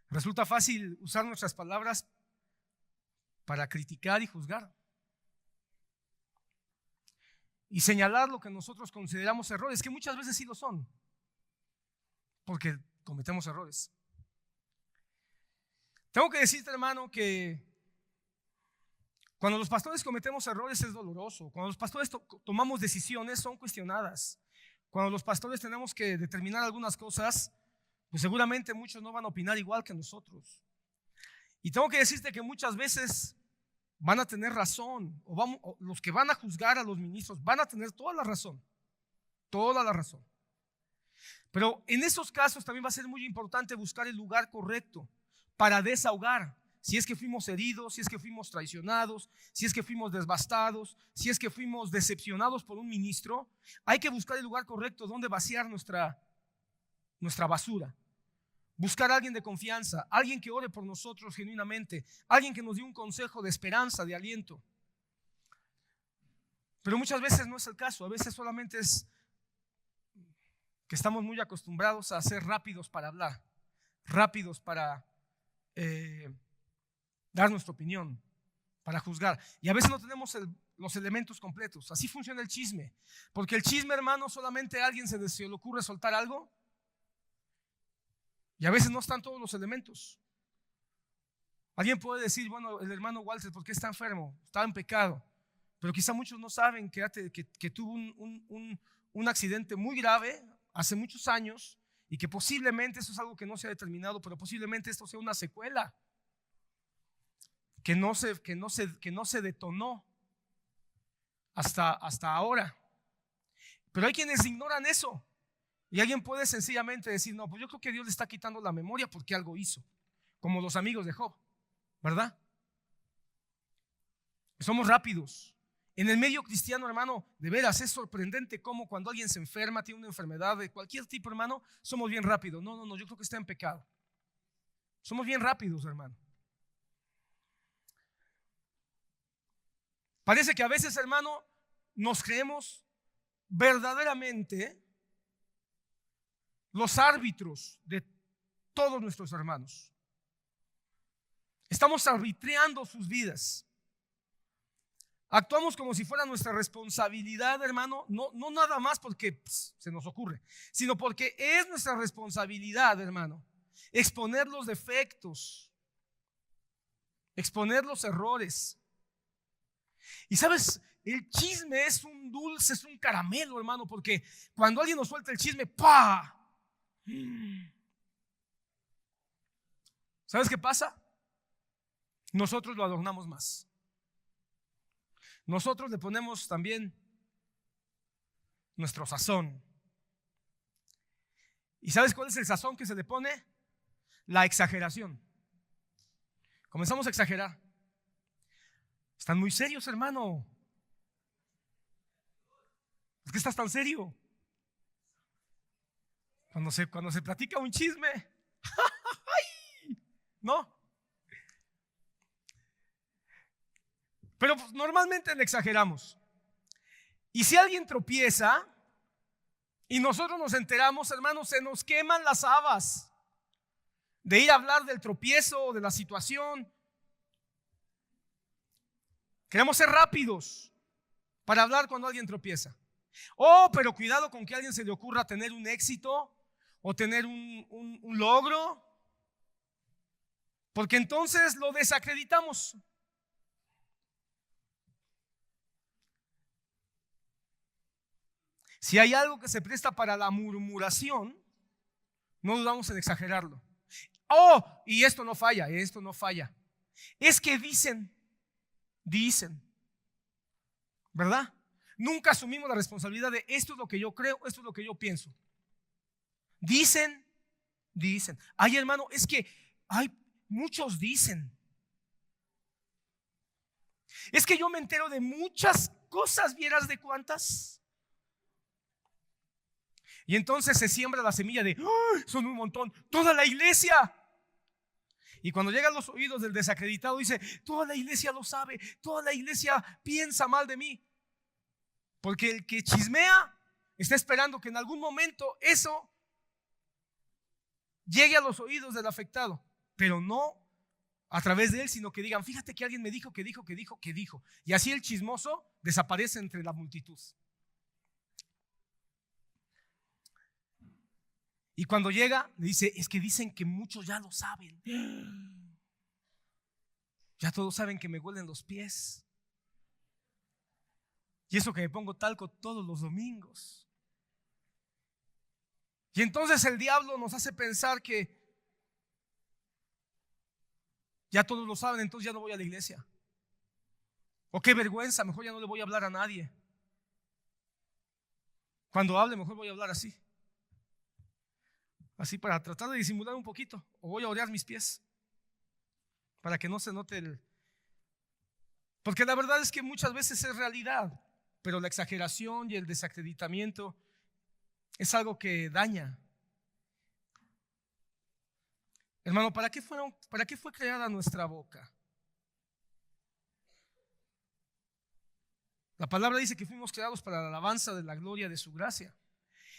Resulta fácil usar nuestras palabras para criticar y juzgar y señalar lo que nosotros consideramos errores, que muchas veces sí lo son, porque cometemos errores. Tengo que decirte, hermano, que cuando los pastores cometemos errores es doloroso. Cuando los pastores tomamos decisiones son cuestionadas. Cuando los pastores tenemos que determinar algunas cosas, pues seguramente muchos no van a opinar igual que nosotros. Y tengo que decirte que muchas veces van a tener razón, o los que van a juzgar a los ministros van a tener toda la razón. Toda la razón. Pero en esos casos también va a ser muy importante buscar el lugar correcto para desahogar. Si es que fuimos heridos, si es que fuimos traicionados, si es que fuimos devastados, si es que fuimos decepcionados por un ministro, hay que buscar el lugar correcto donde vaciar nuestra basura. Buscar a alguien de confianza, alguien que ore por nosotros genuinamente, alguien que nos dé un consejo de esperanza, de aliento. Pero muchas veces no es el caso. A veces solamente es que estamos muy acostumbrados a ser rápidos para hablar, rápidos para dar nuestra opinión, para juzgar. Y a veces no tenemos los elementos completos. Así funciona el chisme. Porque el chisme, hermano, solamente a alguien se le ocurre soltar algo y a veces no están todos los elementos. Alguien puede decir, bueno, el hermano Walter, ¿por qué está enfermo? Está en pecado. Pero quizá muchos no saben que tuvo un accidente muy grave hace muchos años y que posiblemente, eso es algo que no se ha determinado, pero posiblemente esto sea una secuela que no se detonó hasta ahora. Pero hay quienes ignoran eso. Y alguien puede sencillamente decir, no, pues yo creo que Dios le está quitando la memoria porque algo hizo, como los amigos de Job, ¿verdad? Somos rápidos. En el medio cristiano, hermano, de veras es sorprendente cómo cuando alguien se enferma, tiene una enfermedad de cualquier tipo, hermano, somos bien rápidos. No, yo creo que está en pecado. Somos bien rápidos, hermano. Parece que a veces, hermano, nos creemos verdaderamente los árbitros de todos nuestros hermanos. Estamos arbitreando sus vidas. Actuamos como si fuera nuestra responsabilidad, hermano, no nada más porque se nos ocurre, sino porque es nuestra responsabilidad, hermano, exponer los defectos, exponer los errores. Y sabes, el chisme es un dulce, es un caramelo, hermano, porque cuando alguien nos suelta el chisme, ¡pah! ¿Sabes qué pasa? Nosotros lo adornamos más. Nosotros le ponemos también nuestro sazón. ¿Y sabes cuál es el sazón que se le pone? La exageración. Comenzamos a exagerar. Están muy serios, hermano. ¿Por qué estás tan serio? Cuando se platica un chisme, ¿no? Pero pues, normalmente le exageramos. Y si alguien tropieza y nosotros nos enteramos, hermanos, se nos queman las habas de ir a hablar del tropiezo o de la situación. Queremos ser rápidos para hablar cuando alguien tropieza. Oh, pero cuidado con que a alguien se le ocurra tener un éxito o tener un logro, porque entonces lo desacreditamos. Si hay algo que se presta para la murmuración, no dudamos en exagerarlo. Oh, y esto no falla. Es que dicen, ¿verdad? Nunca asumimos la responsabilidad de esto es lo que yo creo, esto es lo que yo pienso. Dicen. Ay, hermano, es que muchos dicen. Es que yo me entero de muchas cosas, ¿vieras de cuántas? Y entonces se siembra la semilla de son un montón, toda la iglesia. Y cuando llega a los oídos del desacreditado dice, toda la iglesia lo sabe, toda la iglesia piensa mal de mí. Porque el que chismea está esperando que en algún momento eso llegue a los oídos del afectado. pero no a través de él, sino que digan, fíjate que alguien me dijo, que dijo. Y así el chismoso desaparece entre la multitud. Y cuando llega, le dice, es que dicen que muchos ya lo saben. Ya todos saben que me huelen los pies. Y eso que me pongo talco todos los domingos. Y entonces el diablo nos hace pensar que ya todos lo saben, entonces ya no voy a la iglesia. O qué vergüenza, mejor ya no le voy a hablar a nadie. Cuando hable, mejor voy a hablar así. Así para tratar de disimular un poquito. O voy a orear mis pies para que no se note el... Porque la verdad es que muchas veces es realidad, pero la exageración y el desacreditamiento es algo que daña. Hermano, ¿para qué fue creada nuestra boca? La palabra dice que fuimos creados para la alabanza de la gloria de su gracia.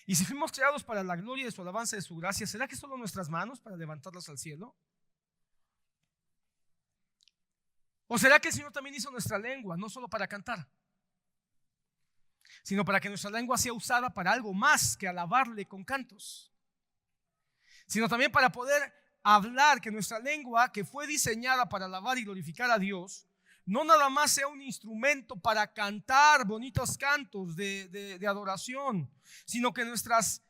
Y si fuimos creados para la gloria de su alabanza de su gracia, ¿será que solo nuestras manos para levantarlas al cielo? ¿O será que el Señor también hizo nuestra lengua, no solo para cantar, sino para que nuestra lengua sea usada para algo más que alabarle con cantos, sino también para poder hablar, que nuestra lengua, que fue diseñada para alabar y glorificar a Dios, no nada más sea un instrumento para cantar bonitos cantos de adoración, sino que nuestras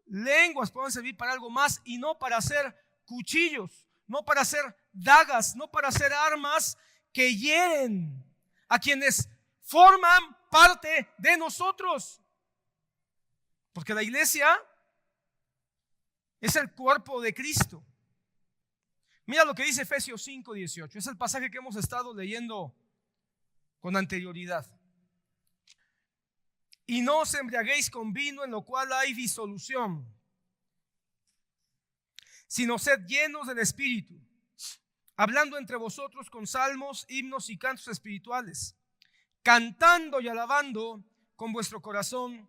lenguas puedan servir para algo más y no para hacer cuchillos, no para hacer dagas, no para hacer armas que hieren a quienes forman parte de nosotros. Porque la iglesia es el cuerpo de Cristo. Mira lo que dice Efesios 5:18. Es el pasaje que hemos estado leyendo con anterioridad. Y no os embriaguéis con vino, en lo cual hay disolución, sino sed llenos del Espíritu, hablando entre vosotros con salmos, himnos y cantos espirituales, cantando y alabando con vuestro corazón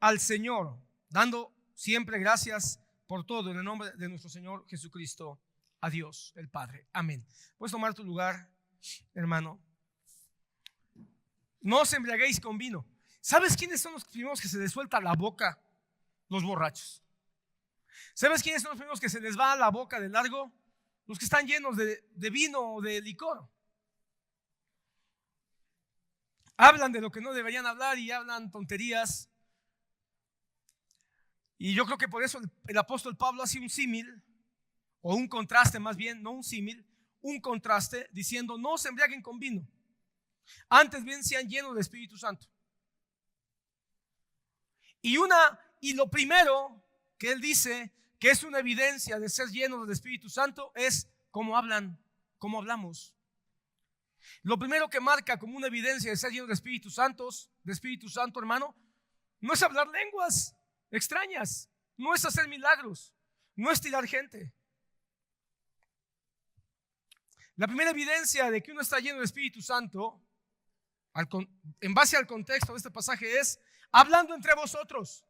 al Señor, dando siempre gracias por todo en el nombre de nuestro Señor Jesucristo, a Dios el Padre. Amén. Puedes tomar tu lugar, hermano. No os embriaguéis con vino. ¿Sabes quiénes son los primeros que se les suelta la boca? Los borrachos. ¿Sabes quiénes son los primeros que se les va la boca de largo? Los que están llenos de vino o de licor. Hablan de lo que no deberían hablar y hablan tonterías. Y yo creo que por eso el apóstol Pablo hace un símil, o un contraste más bien, no un símil, un contraste, diciendo: no se embriaguen con vino, antes bien sean llenos del Espíritu Santo. Y lo primero que él dice que es una evidencia de ser llenos del Espíritu Santo es cómo hablan, cómo hablamos. Lo primero que marca como una evidencia de ser llenos del Espíritu Santo, hermano, no es hablar lenguas extrañas, no es hacer milagros, no es tirar gente. La primera evidencia de que uno está lleno del Espíritu Santo, en base al contexto de este pasaje, es hablando entre vosotros.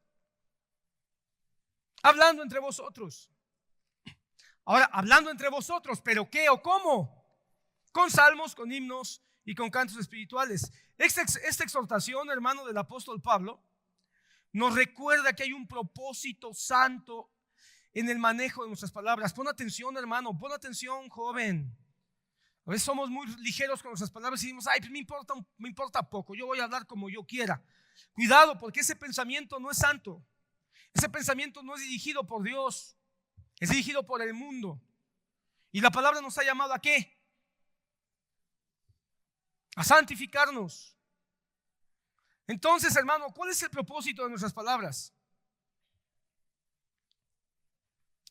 Hablando entre vosotros. Ahora, hablando entre vosotros, ¿pero qué o cómo? Con salmos, con himnos y con cantos espirituales. Esta exhortación, hermano, del apóstol Pablo nos recuerda que hay un propósito santo en el manejo de nuestras palabras. Pon atención, hermano, pon atención, joven. A veces somos muy ligeros con nuestras palabras y decimos: ay, pues me importa poco, yo voy a hablar como yo quiera. Cuidado, porque ese pensamiento no es santo. Ese pensamiento no es dirigido por Dios, es dirigido por el mundo. Y la palabra nos ha llamado ¿a qué? A santificarnos. Entonces, hermano, ¿cuál es el propósito de nuestras palabras?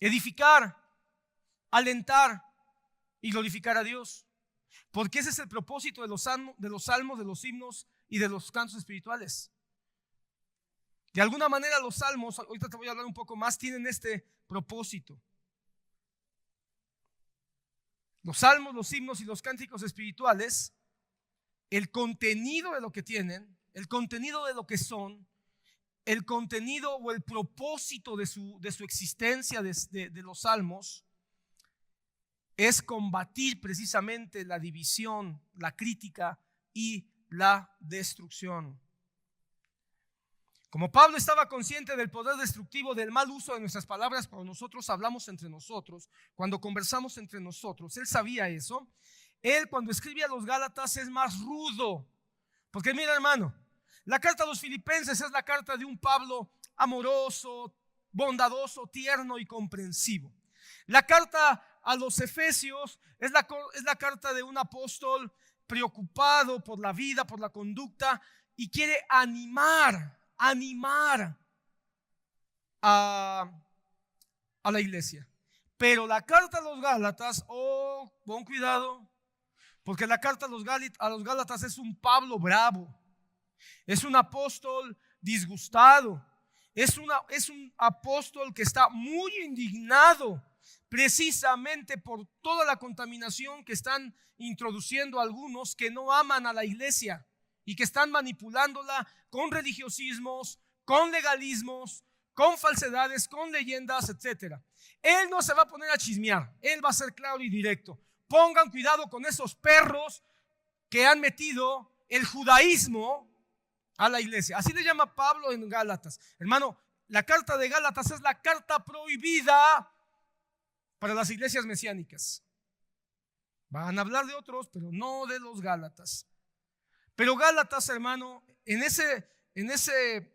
Edificar, alentar y glorificar a Dios. Porque ese es el propósito de los salmos, de los himnos y de los cantos espirituales. De alguna manera los salmos, ahorita te voy a hablar un poco más, tienen este propósito. Los salmos, los himnos y los cánticos espirituales, el contenido de lo que tienen, el contenido de lo que son, el contenido o el propósito de su existencia de los salmos, es combatir precisamente la división, la crítica y la destrucción. Como Pablo estaba consciente del poder destructivo del mal uso de nuestras palabras cuando nosotros hablamos entre nosotros, cuando conversamos entre nosotros, él sabía eso. Él, cuando escribe a los Gálatas, es más rudo. Porque mira, hermano, la carta a los Filipenses es la carta de un Pablo amoroso, bondadoso, tierno y comprensivo. La carta a los Efesios es la carta de un apóstol preocupado por la vida, por la conducta, y quiere animar a la iglesia. Pero la carta a los Gálatas, pon cuidado, porque la carta a los Gálatas es un Pablo bravo, es un apóstol disgustado, es un apóstol que está muy indignado precisamente por toda la contaminación que están introduciendo algunos que no aman a la iglesia y que están manipulándola con religiosismos, con legalismos, con falsedades, con leyendas, etc. Él no se va a poner a chismear, él va a ser claro y directo. Pongan cuidado con esos perros que han metido el judaísmo a la iglesia. Así le llama Pablo en Gálatas. Hermano, la carta de Gálatas es la carta prohibida para las iglesias mesiánicas. Van a hablar de otros, pero no de los Gálatas. Pero Gálatas, hermano, en ese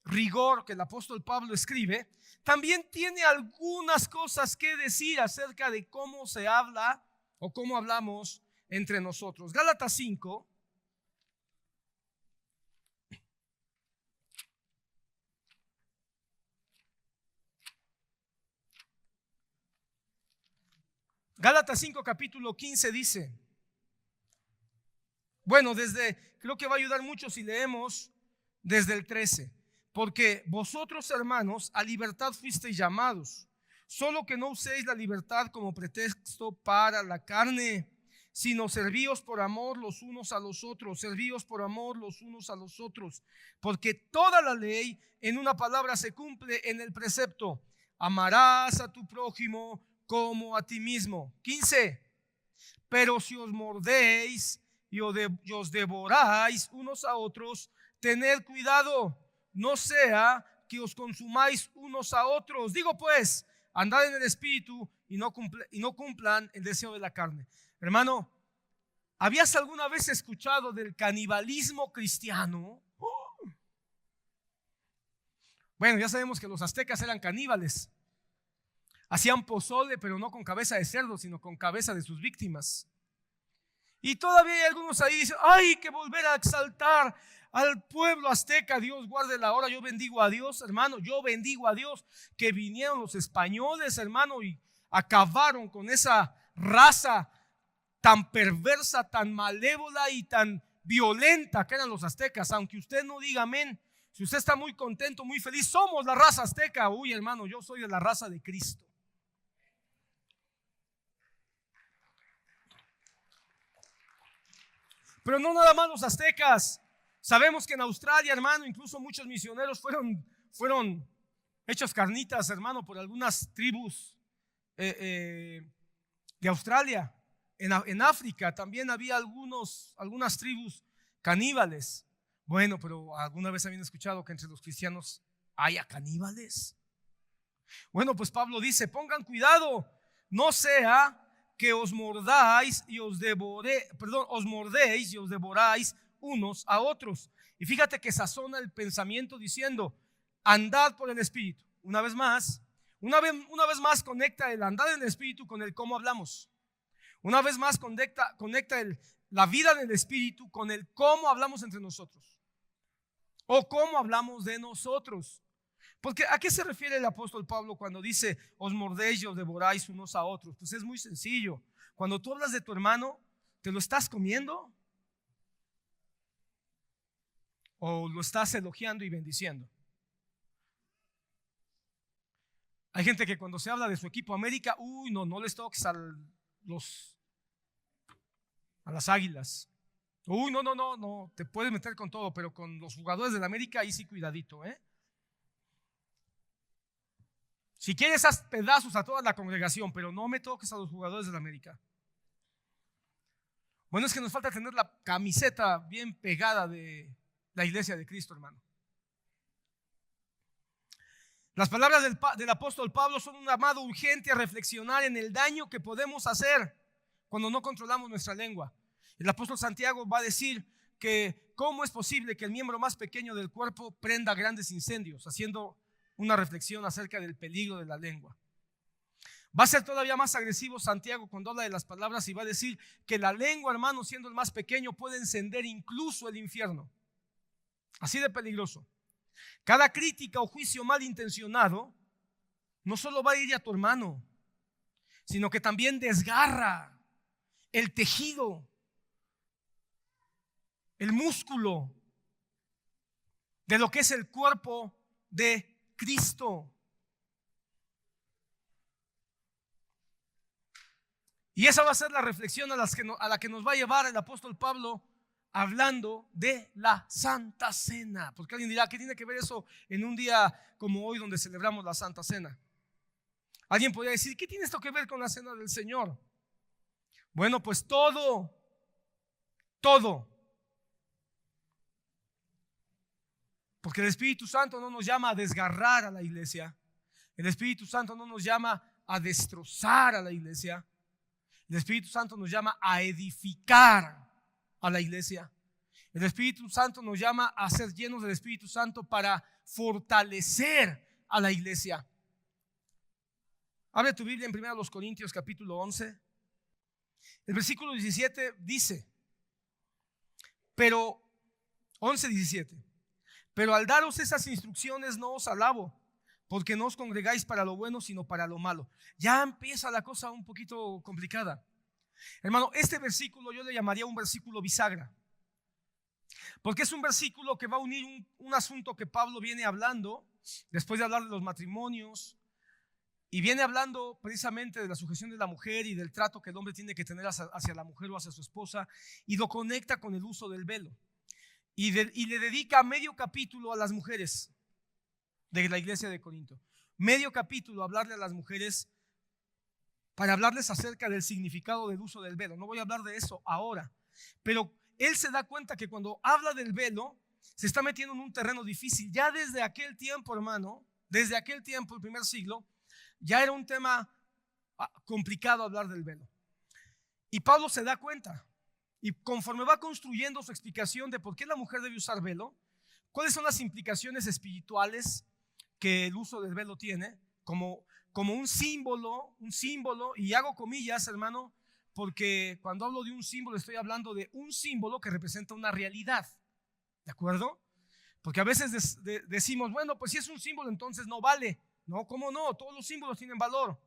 rigor que el apóstol Pablo escribe, también tiene algunas cosas que decir acerca de cómo se habla o cómo hablamos entre nosotros. Gálatas 5. Gálatas 5 capítulo 15 dice, bueno, creo que va a ayudar mucho si leemos desde el 13, porque vosotros, hermanos, a libertad fuisteis llamados, solo que no uséis la libertad como pretexto para la carne, sino servíos por amor los unos a los otros, servíos por amor los unos a los otros, porque toda la ley en una palabra se cumple en el precepto: amarás a tu prójimo como a ti mismo. 15. Pero si os mordéis y os devoráis unos a otros, tened cuidado, no sea que os consumáis unos a otros. Digo pues, andad en el espíritu y no cumplan el deseo de la carne. Hermano, ¿habías alguna vez escuchado del canibalismo cristiano? Bueno, ya sabemos que los aztecas eran caníbales. Hacían pozole, pero no con cabeza de cerdo, sino con cabeza de sus víctimas. Y todavía hay algunos ahí que dicen, hay que volver a exaltar al pueblo azteca. Dios guarde la hora. Yo bendigo a Dios, hermano. Yo bendigo a Dios que vinieron los españoles, hermano, y acabaron con esa raza tan perversa, tan malévola y tan violenta que eran los aztecas. Aunque usted no diga amén, si usted está muy contento, muy feliz, somos la raza azteca. Uy, hermano, yo soy de la raza de Cristo. Pero no nada más los aztecas. Sabemos que en Australia, hermano, incluso muchos misioneros fueron hechos carnitas, hermano, por algunas tribus de Australia. En África también había algunas tribus caníbales. Bueno, pero ¿alguna vez habían escuchado que entre los cristianos haya caníbales? Bueno, pues Pablo dice, pongan cuidado, no sea que os mordéis y os devoráis unos a otros. Y fíjate que sazona el pensamiento diciendo, andad por el espíritu. Una vez más conecta el andar en el espíritu con el cómo hablamos. Una vez más conecta la vida del espíritu con el cómo hablamos entre nosotros o cómo hablamos de nosotros. Porque ¿a qué se refiere el apóstol Pablo cuando dice os mordéis y os devoráis unos a otros? Pues es muy sencillo. Cuando tú hablas de tu hermano, ¿te lo estás comiendo? ¿O lo estás elogiando y bendiciendo? Hay gente que cuando se habla de su equipo América, no les toques a las Águilas. No, te puedes meter con todo, pero con los jugadores de la América ahí sí cuidadito, Si quieres, haz pedazos a toda la congregación, pero no me toques a los jugadores de la América. Bueno, es que nos falta tener la camiseta bien pegada de la iglesia de Cristo, hermano. Las palabras del apóstol Pablo son un llamado urgente a reflexionar en el daño que podemos hacer cuando no controlamos nuestra lengua. El apóstol Santiago va a decir que cómo es posible que el miembro más pequeño del cuerpo prenda grandes incendios, haciendo una reflexión acerca del peligro de la lengua. Va a ser todavía más agresivo Santiago cuando habla de las palabras y va a decir que la lengua, hermano, siendo el más pequeño, puede encender incluso el infierno. Así de peligroso. Cada crítica o juicio malintencionado no solo va a ir a tu hermano, sino que también desgarra el tejido, el músculo de lo que es el cuerpo de Cristo. Y esa va a ser la reflexión a la que nos va a llevar el apóstol Pablo hablando de la Santa Cena. Porque alguien dirá, ¿qué tiene que ver eso en un día como hoy donde celebramos la Santa Cena? Alguien podría decir, ¿qué tiene esto que ver con la Cena del Señor? Bueno, pues todo. Porque el Espíritu Santo no nos llama a desgarrar a la iglesia. El Espíritu Santo no nos llama a destrozar a la iglesia. El Espíritu Santo nos llama a edificar a la iglesia. El Espíritu Santo nos llama a ser llenos del Espíritu Santo para fortalecer a la iglesia. Abre tu Biblia en 1 Corintios capítulo 11. El versículo 17 dice, pero 11:17, pero al daros esas instrucciones no os alabo, porque no os congregáis para lo bueno, sino para lo malo. Ya empieza la cosa un poquito complicada. Hermano, este versículo yo le llamaría un versículo bisagra, porque es un versículo que va a unir un asunto que Pablo viene hablando después de hablar de los matrimonios, y viene hablando precisamente de la sujeción de la mujer y del trato que el hombre tiene que tener hacia la mujer o hacia su esposa, y lo conecta con el uso del velo. Y le dedica medio capítulo a las mujeres de la iglesia de Corinto. Medio capítulo a hablarle a las mujeres para hablarles acerca del significado del uso del velo. No voy a hablar de eso ahora, pero él se da cuenta que cuando habla del velo se está metiendo en un terreno difícil. Ya desde aquel tiempo, hermano, desde aquel tiempo, el primer siglo, ya era un tema complicado hablar del velo. Y Pablo se da cuenta. Y conforme va construyendo su explicación de por qué la mujer debe usar velo, cuáles son las implicaciones espirituales que el uso del velo tiene, como un símbolo, y hago comillas, hermano, porque cuando hablo de un símbolo estoy hablando de un símbolo que representa una realidad, ¿de acuerdo? Porque a veces decimos, bueno, pues si es un símbolo entonces no vale. No, ¿cómo no? Todos los símbolos tienen valor.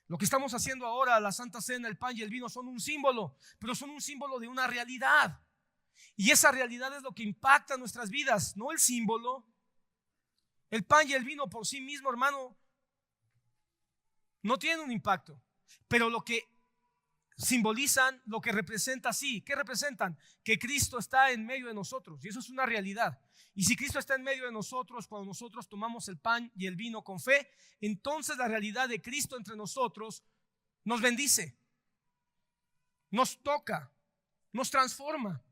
Lo que estamos haciendo ahora, la Santa Cena, el pan y el vino, son un símbolo, pero son un símbolo de una realidad. Y esa realidad es lo que impacta nuestras vidas, no el símbolo. El pan y el vino por sí mismo, hermano, no tienen un impacto, pero lo que simbolizan, lo que representan, sí. ¿Qué representan? Que Cristo está en medio de nosotros, y eso es una realidad. Y si Cristo está en medio de nosotros, cuando nosotros tomamos el pan y el vino con fe, entonces la realidad de Cristo entre nosotros nos bendice, nos toca, nos transforma.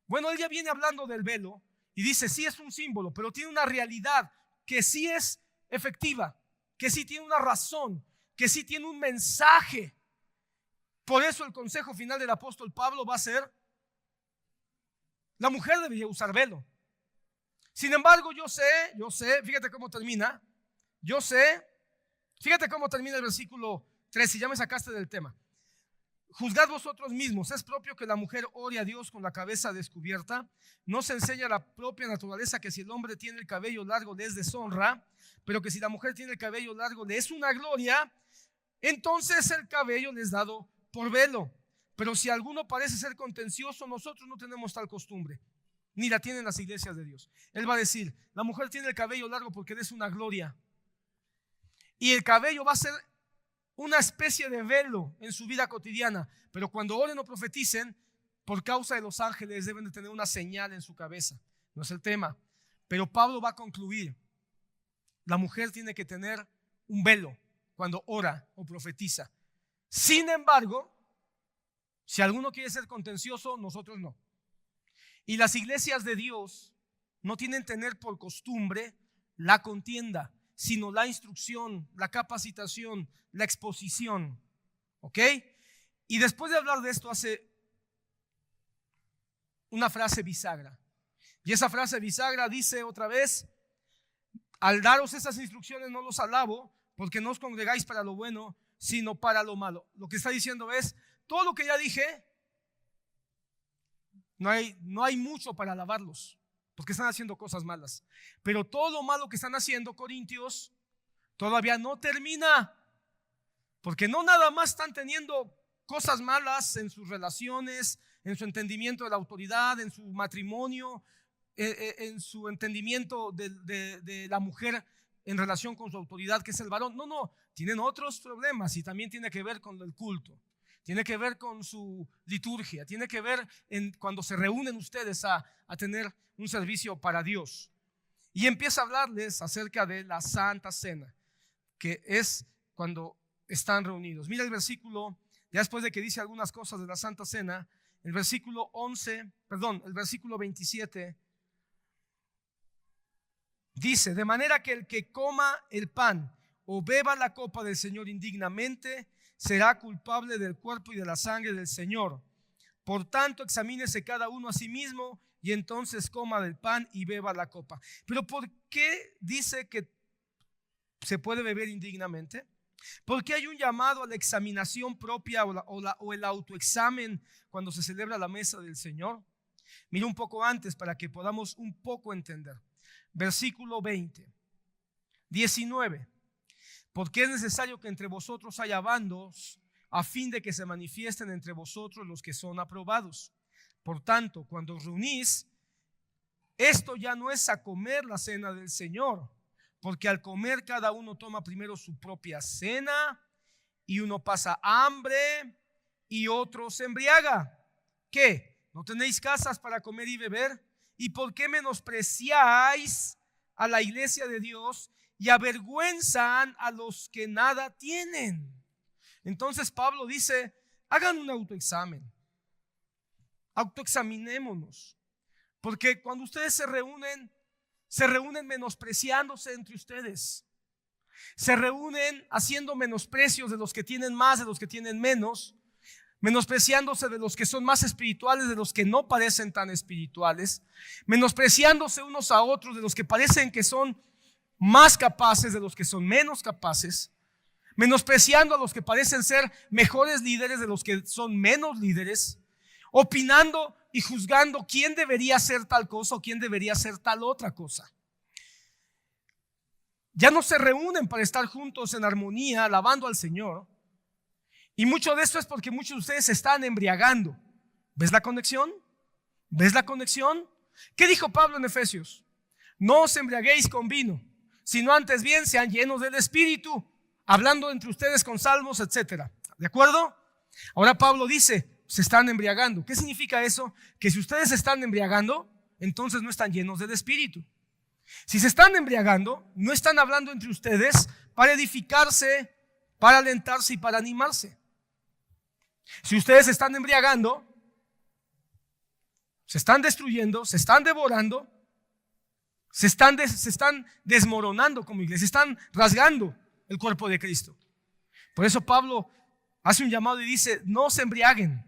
Bueno, él ya viene hablando del velo y dice, sí es un símbolo, pero tiene una realidad que sí es efectiva, que sí tiene una razón, que sí tiene un mensaje. Por eso el consejo final del apóstol Pablo va a ser, la mujer debería usar velo. Sin embargo, yo sé, fíjate cómo termina, fíjate cómo termina el versículo 3, si ya me sacaste del tema. Juzgad vosotros mismos, ¿es propio que la mujer ore a Dios con la cabeza descubierta? ¿No se enseña la propia naturaleza que si el hombre tiene el cabello largo le es deshonra, pero que si la mujer tiene el cabello largo le es una gloria? Entonces el cabello le es dado por velo. Pero si alguno parece ser contencioso, nosotros no tenemos tal costumbre, ni la tienen las iglesias de Dios. Él va a decir, la mujer tiene el cabello largo porque es una gloria, y el cabello va a ser una especie de velo en su vida cotidiana, pero cuando oren o profeticen, por causa de los ángeles deben de tener una señal en su cabeza. No es el tema, pero Pablo va a concluir, la mujer tiene que tener un velo cuando ora o profetiza. Sin embargo, si alguno quiere ser contencioso, nosotros no. Y las iglesias de Dios no tienen que tener por costumbre la contienda, sino la instrucción, la capacitación, la exposición. ¿Ok? Y después de hablar de esto hace una frase bisagra. Y esa frase bisagra dice otra vez: al daros esas instrucciones no los alabo, porque no os congregáis para lo bueno, sino para lo malo. Lo que está diciendo es, todo lo que ya dije, no hay mucho para alabarlos, porque están haciendo cosas malas. Pero todo lo malo que están haciendo, Corintios, todavía no termina, porque no nada más están teniendo cosas malas en sus relaciones, en su entendimiento de la autoridad, en su matrimonio, en su entendimiento de la mujer en relación con su autoridad, que es el varón. No, tienen otros problemas, y también tiene que ver con el culto, tiene que ver con su liturgia, tiene que ver cuando se reúnen ustedes a tener un servicio para Dios. Y empieza a hablarles acerca de la Santa Cena, que es cuando están reunidos. Mira el versículo, ya después de que dice algunas cosas de la Santa Cena, el versículo 27 dice: de manera que el que coma el pan o beba la copa del Señor indignamente será culpable del cuerpo y de la sangre del Señor. Por tanto, examínese cada uno a sí mismo, y entonces coma del pan y beba la copa. Pero ¿por qué dice que se puede beber indignamente? Porque hay un llamado a la examinación propia o el autoexamen cuando se celebra la mesa del Señor. Mira un poco antes para que podamos un poco entender. Versículo 19. Porque es necesario que entre vosotros haya bandos, a fin de que se manifiesten entre vosotros los que son aprobados. Por tanto, cuando os reunís, esto ya no es a comer la cena del Señor, porque al comer cada uno toma primero su propia cena, y uno pasa hambre y otro se embriaga. ¿Qué? ¿No tenéis casas para comer y beber? ¿Y por qué menospreciáis a la iglesia de Dios y avergüenzan a los que nada tienen? Entonces Pablo dice: hagan un autoexamen, autoexaminémonos, porque cuando ustedes se reúnen menospreciándose entre ustedes, se reúnen haciendo menosprecios de los que tienen más, de los que tienen menos, menospreciándose de los que son más espirituales, de los que no parecen tan espirituales, menospreciándose unos a otros, de los que parecen que son más capaces, de los que son menos capaces, menospreciando a los que parecen ser mejores líderes de los que son menos líderes, opinando y juzgando quién debería hacer tal cosa o quién debería hacer tal otra cosa. Ya no se reúnen para estar juntos en armonía, alabando al Señor. Y mucho de esto es porque muchos de ustedes se están embriagando. ¿Ves la conexión? ¿Ves la conexión? ¿Qué dijo Pablo en Efesios? No os embriaguéis con vino, sino antes bien sean llenos del Espíritu, hablando entre ustedes con salmos, etcétera. ¿De acuerdo? Ahora Pablo dice: se están embriagando. ¿Qué significa eso? Que si ustedes se están embriagando, entonces no están llenos del Espíritu. Si se están embriagando, no están hablando entre ustedes para edificarse, para alentarse y para animarse. Si ustedes se están embriagando, se están destruyendo, se están devorando, se están desmoronando como iglesia, se están rasgando el cuerpo de Cristo. Por eso Pablo hace un llamado y dice: no se embriaguen,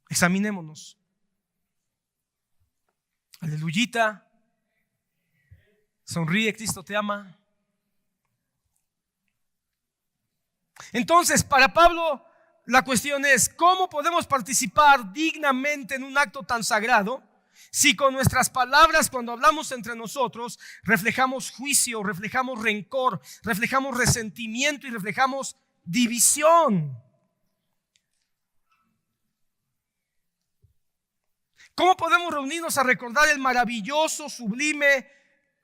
examinémonos. Aleluyita. Sonríe, Cristo te ama. Entonces, para Pablo, la cuestión es: ¿cómo podemos participar dignamente en un acto tan sagrado si con nuestras palabras, cuando hablamos entre nosotros, reflejamos juicio, reflejamos rencor, reflejamos resentimiento y reflejamos división? ¿Cómo podemos reunirnos a recordar el maravilloso, sublime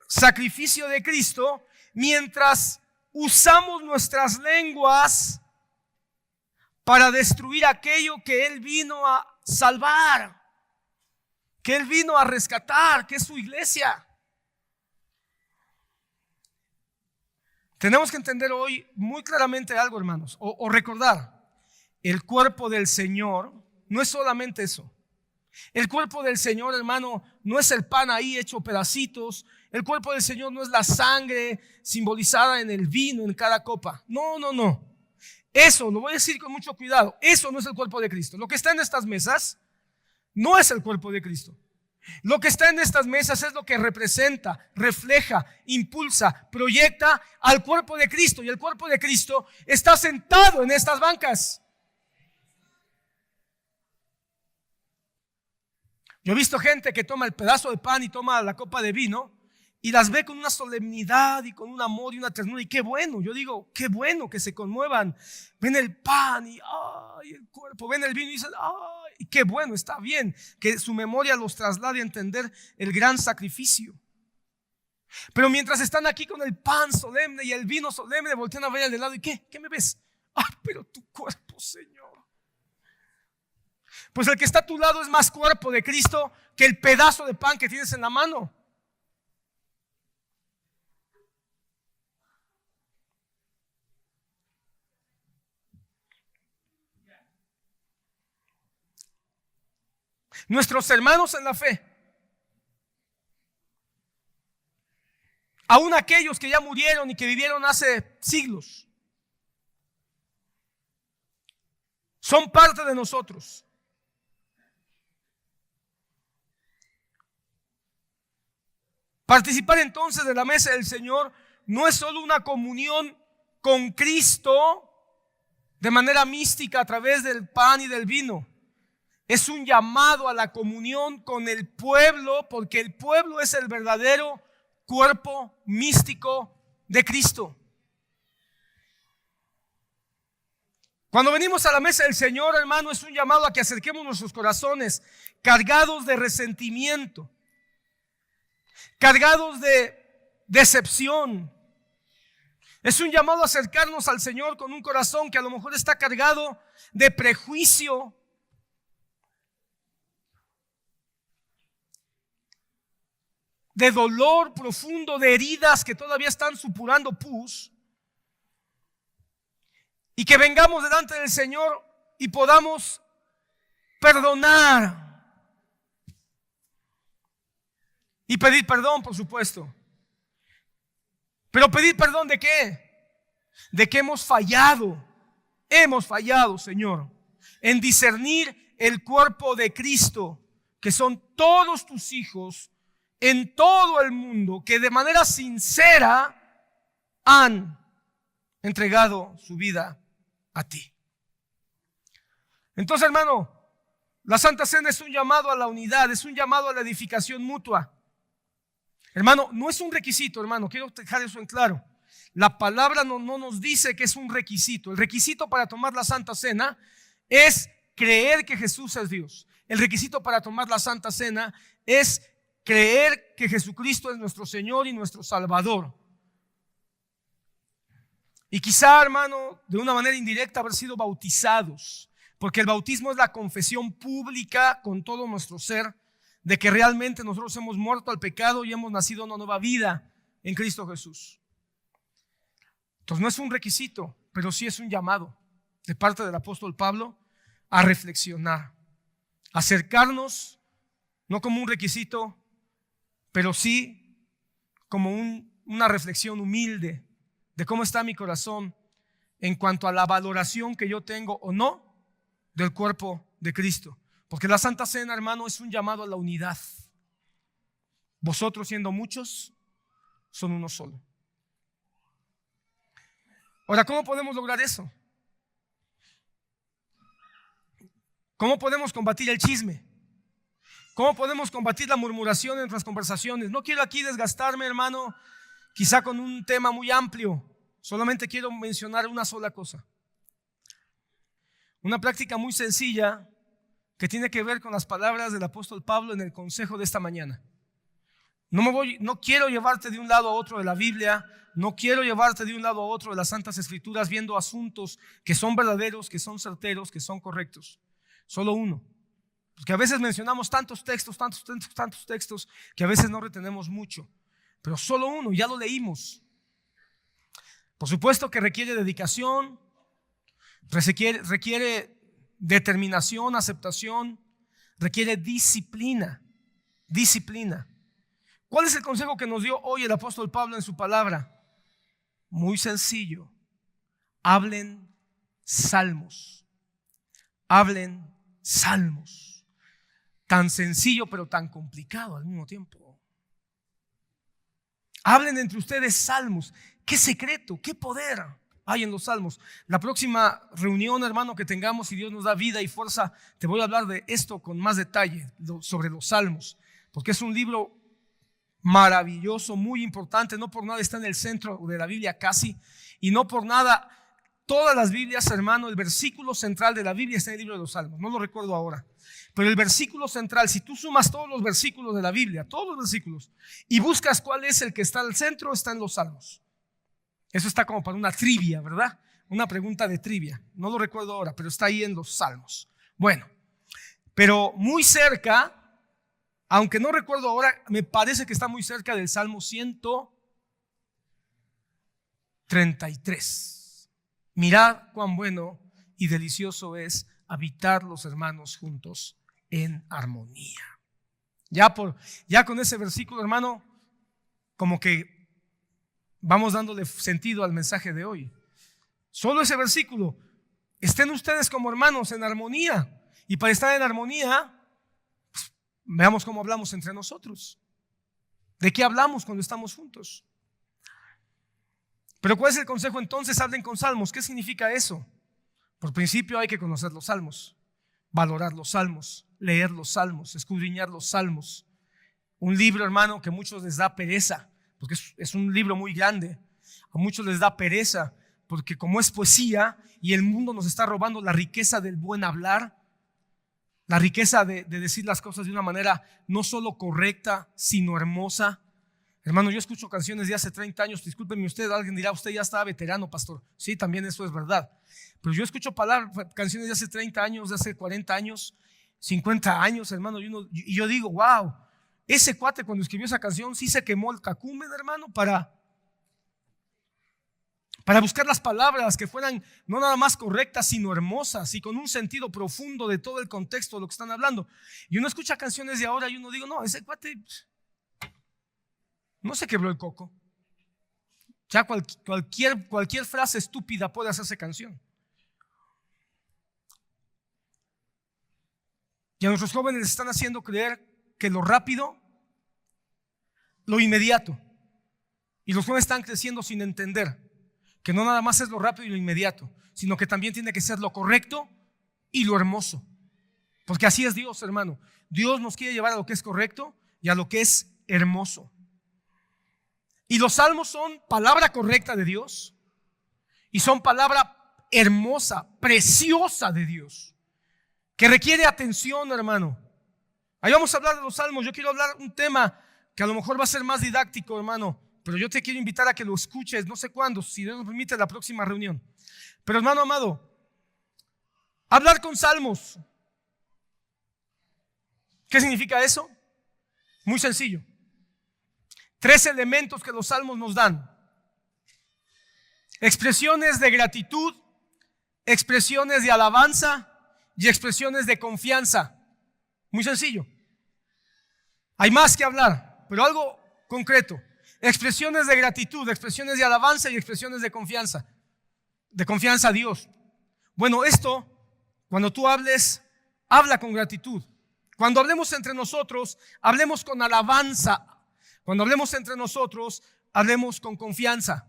sacrificio de Cristo mientras usamos nuestras lenguas para destruir aquello que Él vino a salvar, que Él vino a rescatar, que es su iglesia? Tenemos que entender hoy muy claramente algo, hermanos, o recordar, el cuerpo del Señor no es solamente eso. El cuerpo del Señor, hermano, no es el pan ahí hecho pedacitos. El cuerpo del Señor no es la sangre simbolizada en el vino, en cada copa. No, no, no. Eso, lo voy a decir con mucho cuidado, eso no es el cuerpo de Cristo. Lo que está en estas mesas no es el cuerpo de Cristo. Lo que está en estas mesas es lo que representa, refleja, impulsa, proyecta al cuerpo de Cristo. Y el cuerpo de Cristo está sentado en estas bancas. Yo he visto gente que toma el pedazo de pan y toma la copa de vino y las ve con una solemnidad y con un amor y una ternura. Y qué bueno, yo digo, qué bueno que se conmuevan. Ven el pan y ay, el cuerpo, ven el vino y dicen, ay, qué bueno, está bien que su memoria los traslade a entender el gran sacrificio. Pero mientras están aquí con el pan solemne y el vino solemne, voltean a ver al de lado y ¿qué me ves? Ay, pero tu cuerpo, Señor. Pues el que está a tu lado es más cuerpo de Cristo que el pedazo de pan que tienes en la mano. Nuestros hermanos en la fe, aún aquellos que ya murieron y que vivieron hace siglos, son parte de nosotros. Participar entonces de la mesa del Señor no es solo una comunión con Cristo de manera mística a través del pan y del vino. Es un llamado a la comunión con el pueblo, porque el pueblo es el verdadero cuerpo místico de Cristo. Cuando venimos a la mesa del Señor, hermano, es un llamado a que acerquemos nuestros corazones cargados de resentimiento, cargados de decepción. Es un llamado a acercarnos al Señor con un corazón que a lo mejor está cargado de prejuicio, de dolor profundo, de heridas que todavía están supurando pus, y que vengamos delante del Señor y podamos perdonar y pedir perdón, por supuesto. Pero pedir perdón ¿de qué? De que hemos fallado, Señor, en discernir el cuerpo de Cristo, que son todos tus hijos en todo el mundo, que de manera sincera han entregado su vida a ti. Entonces, hermano, la Santa Cena es un llamado a la unidad, es un llamado a la edificación mutua. Hermano, no es un requisito, hermano, quiero dejar eso en claro. La palabra no nos dice que es un requisito. El requisito para tomar la Santa Cena es creer que Jesús es Dios. El requisito para tomar la Santa Cena es creer que Jesucristo es nuestro Señor y nuestro Salvador. Y quizá, hermano, de una manera indirecta haber sido bautizados, porque el bautismo es la confesión pública con todo nuestro ser de que realmente nosotros hemos muerto al pecado y hemos nacido una nueva vida en Cristo Jesús. Entonces no es un requisito, pero sí es un llamado de parte del apóstol Pablo a reflexionar, a acercarnos, no como un requisito, pero sí como una reflexión humilde de cómo está mi corazón en cuanto a la valoración que yo tengo o no del cuerpo de Cristo. Porque la Santa Cena, hermano, es un llamado a la unidad. Vosotros, siendo muchos, son uno solo. Ahora, ¿cómo podemos lograr eso? ¿Cómo podemos combatir el chisme? ¿Cómo podemos combatir la murmuración en nuestras conversaciones? No quiero aquí desgastarme, hermano, quizá con un tema muy amplio. Solamente quiero mencionar una sola cosa. Una práctica muy sencilla que tiene que ver con las palabras del apóstol Pablo en el consejo de esta mañana. No quiero llevarte de un lado a otro de la Biblia, no quiero llevarte de un lado a otro de las Santas Escrituras viendo asuntos que son verdaderos, que son certeros, que son correctos. Solo uno. Porque a veces mencionamos tantos textos que a veces no retenemos mucho. Pero solo uno, ya lo leímos. Por supuesto que requiere dedicación, requiere determinación, aceptación, requiere disciplina. Disciplina. ¿Cuál es el consejo que nos dio hoy el apóstol Pablo en su palabra? Muy sencillo. Hablen salmos. Hablen salmos. Tan sencillo pero tan complicado al mismo tiempo. Hablen entre ustedes salmos. ¿Qué secreto, qué poder hay en los salmos? La próxima reunión, hermano, que tengamos, si Dios nos da vida y fuerza, te voy a hablar de esto con más detalle, sobre los salmos, porque es un libro maravilloso, muy importante. No por nada está en el centro de la Biblia casi, y no por nada todas las Biblias, hermano, el versículo central de la Biblia está en el libro de los Salmos. No lo recuerdo ahora, pero el versículo central, si tú sumas todos los versículos de la Biblia, todos los versículos, y buscas cuál es el que está al centro, está en los Salmos. Eso está como para una trivia, ¿verdad? Una pregunta de trivia. No lo recuerdo ahora, pero está ahí en los Salmos. Bueno, pero muy cerca, aunque no recuerdo ahora, me parece que está muy cerca del Salmo 133. Mirad cuán bueno y delicioso es habitar los hermanos juntos en armonía. Ya con ese versículo, hermano, como que vamos dándole sentido al mensaje de hoy. Solo ese versículo. Estén ustedes como hermanos en armonía. Y para estar en armonía, pues, veamos cómo hablamos entre nosotros. ¿De qué hablamos cuando estamos juntos? Pero ¿cuál es el consejo entonces? Hablen con salmos. ¿Qué significa eso? Por principio hay que conocer los salmos, valorar los salmos, leer los salmos, escudriñar los salmos. Un libro, hermano, que a muchos les da pereza, porque es un libro muy grande. A muchos les da pereza, porque como es poesía y el mundo nos está robando la riqueza del buen hablar, la riqueza de decir las cosas de una manera no solo correcta, sino hermosa. Hermano, yo escucho canciones de hace 30 años, discúlpenme usted, alguien dirá, usted ya estaba veterano, pastor. Sí, también eso es verdad. Pero yo escucho canciones de hace 30 años, de hace 40 años, 50 años, hermano, y yo digo, wow, ese cuate cuando escribió esa canción sí se quemó el cacumen, hermano, para buscar las palabras que fueran no nada más correctas, sino hermosas y con un sentido profundo de todo el contexto de lo que están hablando. Y uno escucha canciones de ahora y uno digo, no, ese cuate no se quebró el coco. Ya cualquier frase estúpida puede hacerse canción. Y a nuestros jóvenes les están haciendo creer que lo rápido, lo inmediato. Y los jóvenes están creciendo sin entender que no nada más es lo rápido y lo inmediato, sino que también tiene que ser lo correcto y lo hermoso. Porque así es Dios, hermano. Dios nos quiere llevar a lo que es correcto y a lo que es hermoso. Y los salmos son palabra correcta de Dios y son palabra hermosa, preciosa de Dios, que requiere atención, hermano. Ahí vamos a hablar de los salmos. Yo quiero hablar un tema que a lo mejor va a ser más didáctico, hermano, pero yo te quiero invitar a que lo escuches, no sé cuándo, si Dios nos permite, la próxima reunión. Pero hermano amado, hablar con salmos, ¿qué significa eso? Muy sencillo. 3 elementos que los salmos nos dan: expresiones de gratitud, expresiones de alabanza y expresiones de confianza. Muy sencillo. Hay más que hablar, pero algo concreto. Expresiones de gratitud, expresiones de alabanza y expresiones de confianza a Dios. Bueno, esto, cuando tú hables, habla con gratitud. Cuando hablemos entre nosotros, hablemos con alabanza. Cuando hablemos entre nosotros, hablemos con confianza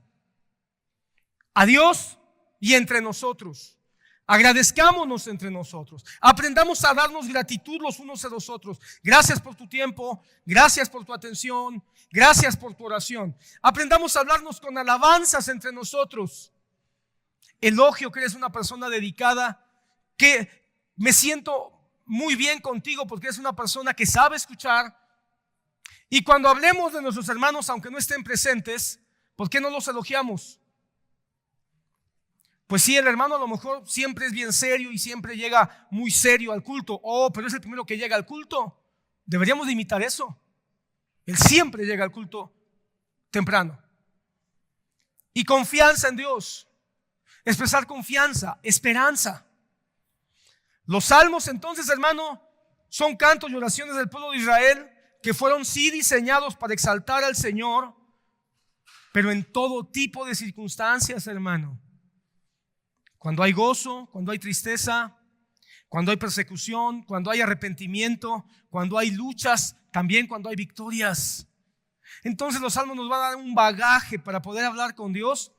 a Dios y entre nosotros. Agradezcámonos entre nosotros. Aprendamos a darnos gratitud los unos a los otros. Gracias por tu tiempo, gracias por tu atención, gracias por tu oración. Aprendamos a hablarnos con alabanzas entre nosotros. Elogio que eres una persona dedicada, que me siento muy bien contigo porque eres una persona que sabe escuchar. Y cuando hablemos de nuestros hermanos, aunque no estén presentes, ¿por qué no los elogiamos? Pues sí, el hermano a lo mejor siempre es bien serio y siempre llega muy serio al culto. Oh, pero es el primero que llega al culto. Deberíamos de imitar eso. Él siempre llega al culto temprano. y confianza en Dios. Expresar confianza, esperanza. Los salmos entonces, hermano, son cantos y oraciones del pueblo de Israel que fueron sí diseñados para exaltar al Señor, pero en todo tipo de circunstancias, hermano. Cuando hay gozo, cuando hay tristeza, cuando hay persecución, cuando hay arrepentimiento, cuando hay luchas, también cuando hay victorias. Entonces los salmos nos van a dar un bagaje para poder hablar con Dios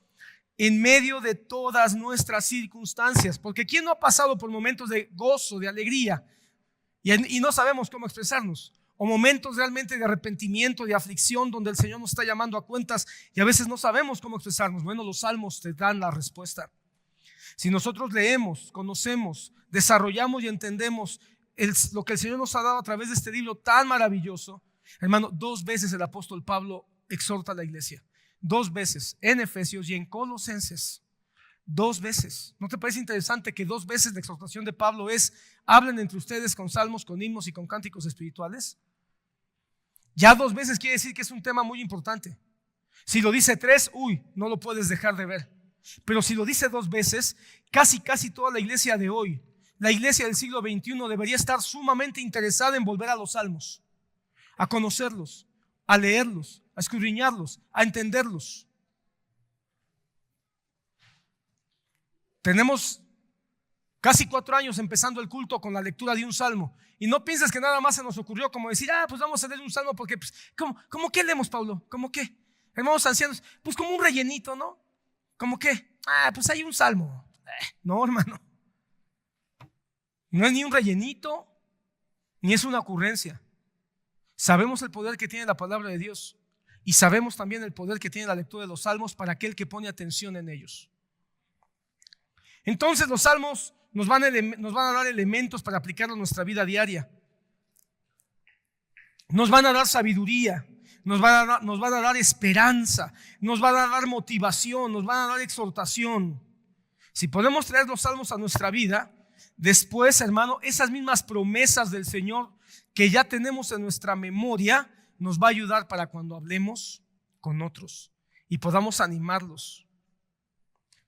en medio de todas nuestras circunstancias. Porque ¿quién no ha pasado por momentos de gozo, de alegría y no sabemos cómo expresarnos? O momentos realmente de arrepentimiento, de aflicción, donde el Señor nos está llamando a cuentas y a veces no sabemos cómo expresarnos. Bueno, los salmos te dan la respuesta. Si nosotros leemos, conocemos, desarrollamos y entendemos lo que el Señor nos ha dado a través de este libro tan maravilloso, hermano, 2 veces el apóstol Pablo exhorta a la iglesia. 2 veces en Efesios y en Colosenses. 2 veces. ¿No te parece interesante que 2 veces la exhortación de Pablo es: hablen entre ustedes con salmos, con himnos y con cánticos espirituales? Ya 2 veces quiere decir que es un tema muy importante. Si lo dice 3, no lo puedes dejar de ver. Pero si lo dice 2 veces, casi toda la iglesia de hoy, la iglesia del siglo XXI, debería estar sumamente interesada en volver a los salmos, a conocerlos, a leerlos, a escudriñarlos, a entenderlos. Tenemos casi 4 años empezando el culto con la lectura de un salmo. Y no pienses que nada más se nos ocurrió como decir: pues vamos a leer un salmo porque, ¿cómo qué leemos, Pablo? ¿Cómo qué? Hermanos ancianos, pues como un rellenito, ¿no? ¿Cómo qué? Pues hay un salmo. No, hermano. No es ni un rellenito, ni es una ocurrencia. Sabemos el poder que tiene la palabra de Dios y sabemos también el poder que tiene la lectura de los salmos para aquel que pone atención en ellos. Entonces los salmos nos van a dar elementos para aplicarlo a nuestra vida diaria. Nos van a dar sabiduría, nos van a dar esperanza, nos van a dar motivación, nos van a dar exhortación. Si podemos traer los salmos a nuestra vida, después, hermano, esas mismas promesas del Señor que ya tenemos en nuestra memoria, nos va a ayudar para cuando hablemos con otros y podamos animarlos.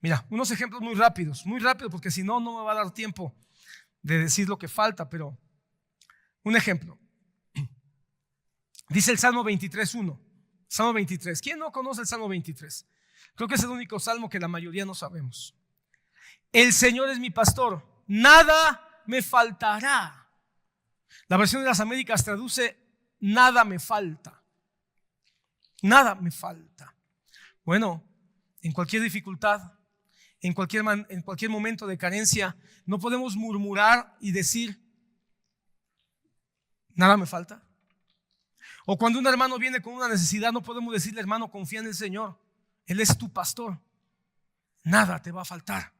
Mira, unos ejemplos muy rápidos, porque si no, no me va a dar tiempo de decir lo que falta, pero un ejemplo. Dice el Salmo 23:1. Salmo 23. ¿Quién no conoce el Salmo 23? Creo que es el único salmo que la mayoría no sabemos. El Señor es mi pastor, nada me faltará. La versión de las Américas traduce: nada me falta. Nada me falta. Bueno, en cualquier dificultad, en cualquier momento de carencia, no podemos murmurar y decir: nada me falta. O cuando un hermano viene con una necesidad, no podemos decirle: hermano, confía en el Señor, Él es tu pastor, nada te va a faltar.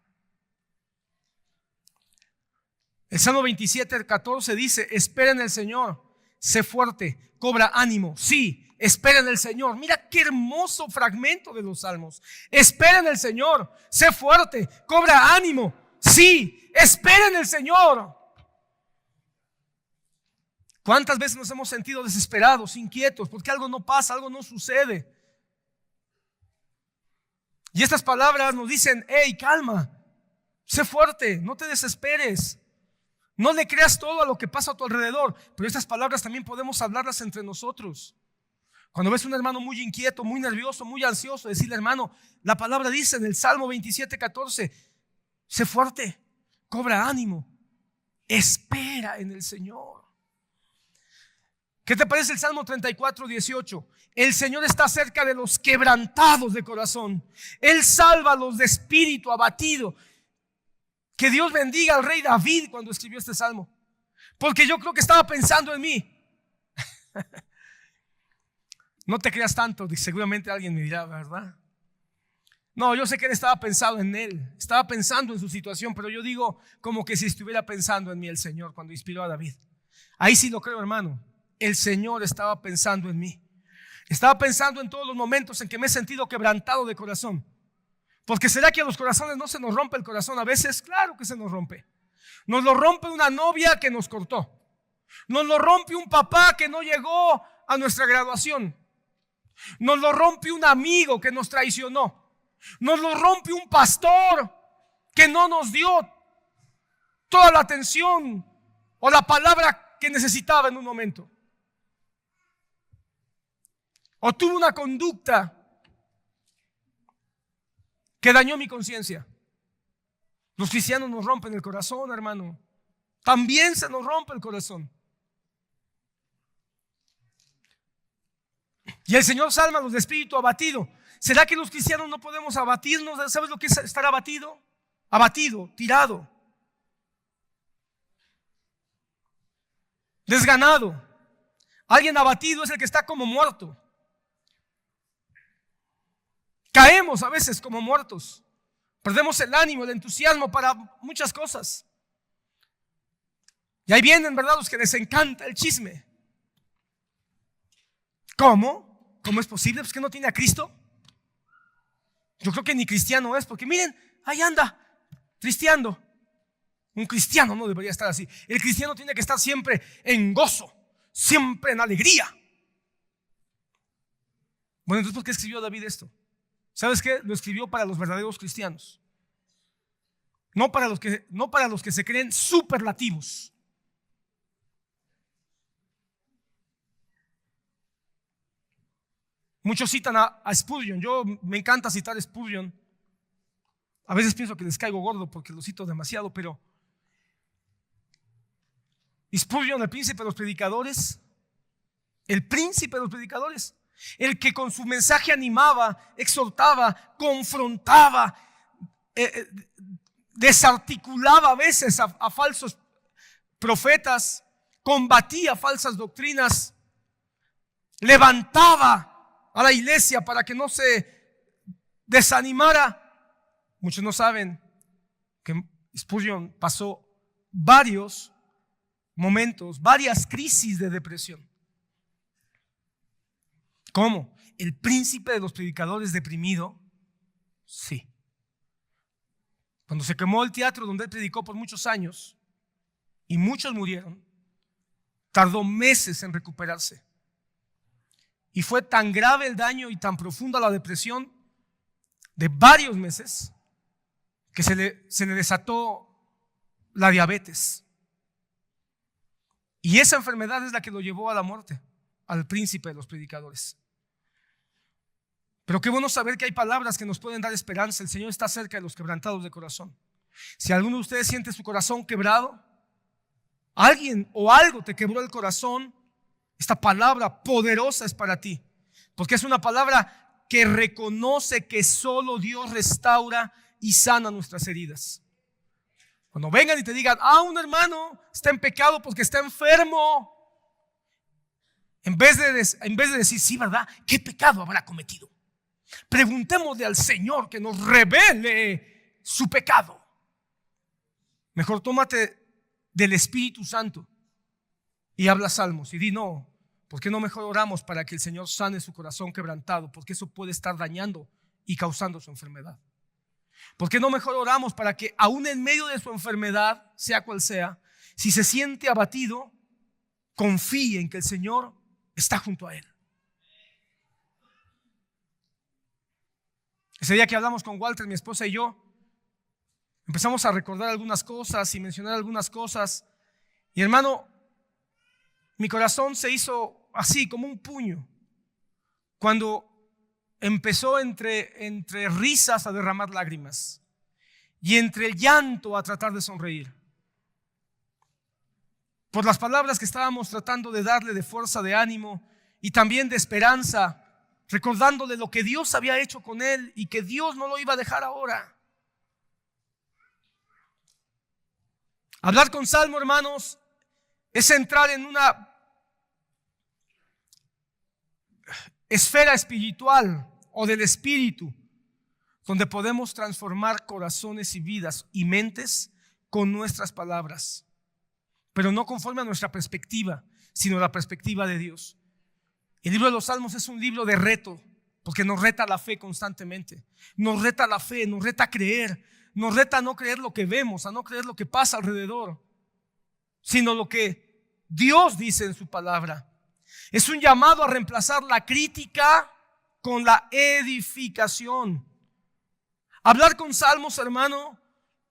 El Salmo 27:14 dice: espera en el Señor, sé fuerte, cobra ánimo. Sí, espera en el Señor. Mira qué hermoso fragmento de los salmos. Espera en el Señor, sé fuerte, cobra ánimo. Sí, espera en el Señor. ¿Cuántas veces nos hemos sentido desesperados, inquietos, porque algo no pasa, algo no sucede? Y estas palabras nos dicen: hey, calma, sé fuerte, no te desesperes. No le creas todo a lo que pasa a tu alrededor. Pero estas palabras también podemos hablarlas entre nosotros. Cuando ves a un hermano muy inquieto, muy nervioso, muy ansioso, decirle: hermano, la palabra dice en el Salmo 27:14: sé fuerte, cobra ánimo, espera en el Señor. ¿Qué te parece el Salmo 34:18? El Señor está cerca de los quebrantados de corazón. Él salva a los de espíritu abatido. Que Dios bendiga al rey David cuando escribió este salmo, porque yo creo que estaba pensando en mí. No te creas tanto, seguramente alguien me dirá, ¿verdad? No, yo sé que él estaba pensando en él, estaba pensando en su situación, pero yo digo como que si estuviera pensando en mí el Señor cuando inspiró a David. Ahí sí lo creo, hermano. El Señor estaba pensando en mí. Estaba pensando en todos los momentos en que me he sentido quebrantado de corazón. Porque ¿será que a los corazones no se nos rompe el corazón a veces? Claro que se nos rompe. Nos lo rompe una novia que nos cortó. Nos lo rompe un papá que no llegó a nuestra graduación. Nos lo rompe un amigo que nos traicionó. Nos lo rompe un pastor que no nos dio toda la atención o la palabra que necesitaba en un momento. O tuvo una conducta que dañó mi conciencia. Los cristianos nos rompen el corazón, hermano. También se nos rompe el corazón. Y el Señor salva a los de espíritu abatido. ¿Será que los cristianos no podemos abatirnos? ¿Sabes lo que es estar abatido? Abatido, tirado, desganado. Alguien abatido es el que está como muerto. Caemos a veces como muertos. Perdemos el ánimo, el entusiasmo para muchas cosas. Y ahí vienen, ¿verdad?, los que les encanta el chisme. ¿Cómo? ¿Cómo es posible? Pues que no tiene a Cristo. Yo creo que ni cristiano es, porque miren, ahí anda, tristeando. Un cristiano no debería estar así. El cristiano tiene que estar siempre en gozo, siempre en alegría. Bueno, entonces, ¿por qué escribió David esto? ¿Sabes qué? Lo escribió para los verdaderos cristianos. No para los que se creen superlativos. Muchos citan a Spurgeon. Yo me encanta citar a Spurgeon. A veces pienso que les caigo gordo porque lo cito demasiado, pero Spurgeon, el príncipe de los predicadores, el que con su mensaje animaba, exhortaba, confrontaba, desarticulaba a veces a falsos profetas, combatía falsas doctrinas, levantaba a la iglesia para que no se desanimara. Muchos no saben que Spurgeon pasó varios momentos, varias crisis de depresión. ¿Cómo? ¿El príncipe de los predicadores deprimido? Sí. Cuando se quemó el teatro donde él predicó por muchos años y muchos murieron, tardó meses en recuperarse. Y fue tan grave el daño y tan profunda la depresión de varios meses que se le desató la diabetes. Y esa enfermedad es la que lo llevó a la muerte, al príncipe de los predicadores. Pero qué bueno saber que hay palabras que nos pueden dar esperanza. El Señor está cerca de los quebrantados de corazón. Si alguno de ustedes siente su corazón quebrado, alguien o algo te quebró el corazón, esta palabra poderosa es para ti, porque es una palabra que reconoce que solo Dios restaura y sana nuestras heridas. Cuando vengan y te digan, un hermano está en pecado porque está enfermo, en vez de decir, sí, ¿verdad? ¿Qué pecado habrá cometido? Preguntémosle al Señor que nos revele su pecado. Mejor tómate del Espíritu Santo y habla salmos y di, no, ¿por qué no mejor oramos para que el Señor sane su corazón quebrantado? Porque eso puede estar dañando y causando su enfermedad. ¿Por qué no mejor oramos para que aún en medio de su enfermedad, sea cual sea, si se siente abatido, confíe en que el Señor está junto a él? Ese día que hablamos con Walter, mi esposa y yo, empezamos a recordar algunas cosas y mencionar algunas cosas. Y hermano, mi corazón se hizo así como un puño cuando empezó entre risas a derramar lágrimas y entre el llanto a tratar de sonreír por las palabras que estábamos tratando de darle de fuerza, de ánimo y también de esperanza, recordándole lo que Dios había hecho con él y que Dios no lo iba a dejar ahora. Hablar con salmo, hermanos, es entrar en una esfera espiritual o del espíritu, donde podemos transformar corazones y vidas y mentes con nuestras palabras, pero no conforme a nuestra perspectiva, sino la perspectiva de Dios. El libro de los Salmos es un libro de reto, porque nos reta la fe constantemente, nos reta la fe, nos reta a creer, nos reta a no creer lo que vemos, a no creer lo que pasa alrededor, sino lo que Dios dice en su palabra. Es un llamado a reemplazar la crítica con la edificación. Hablar con salmos, hermano,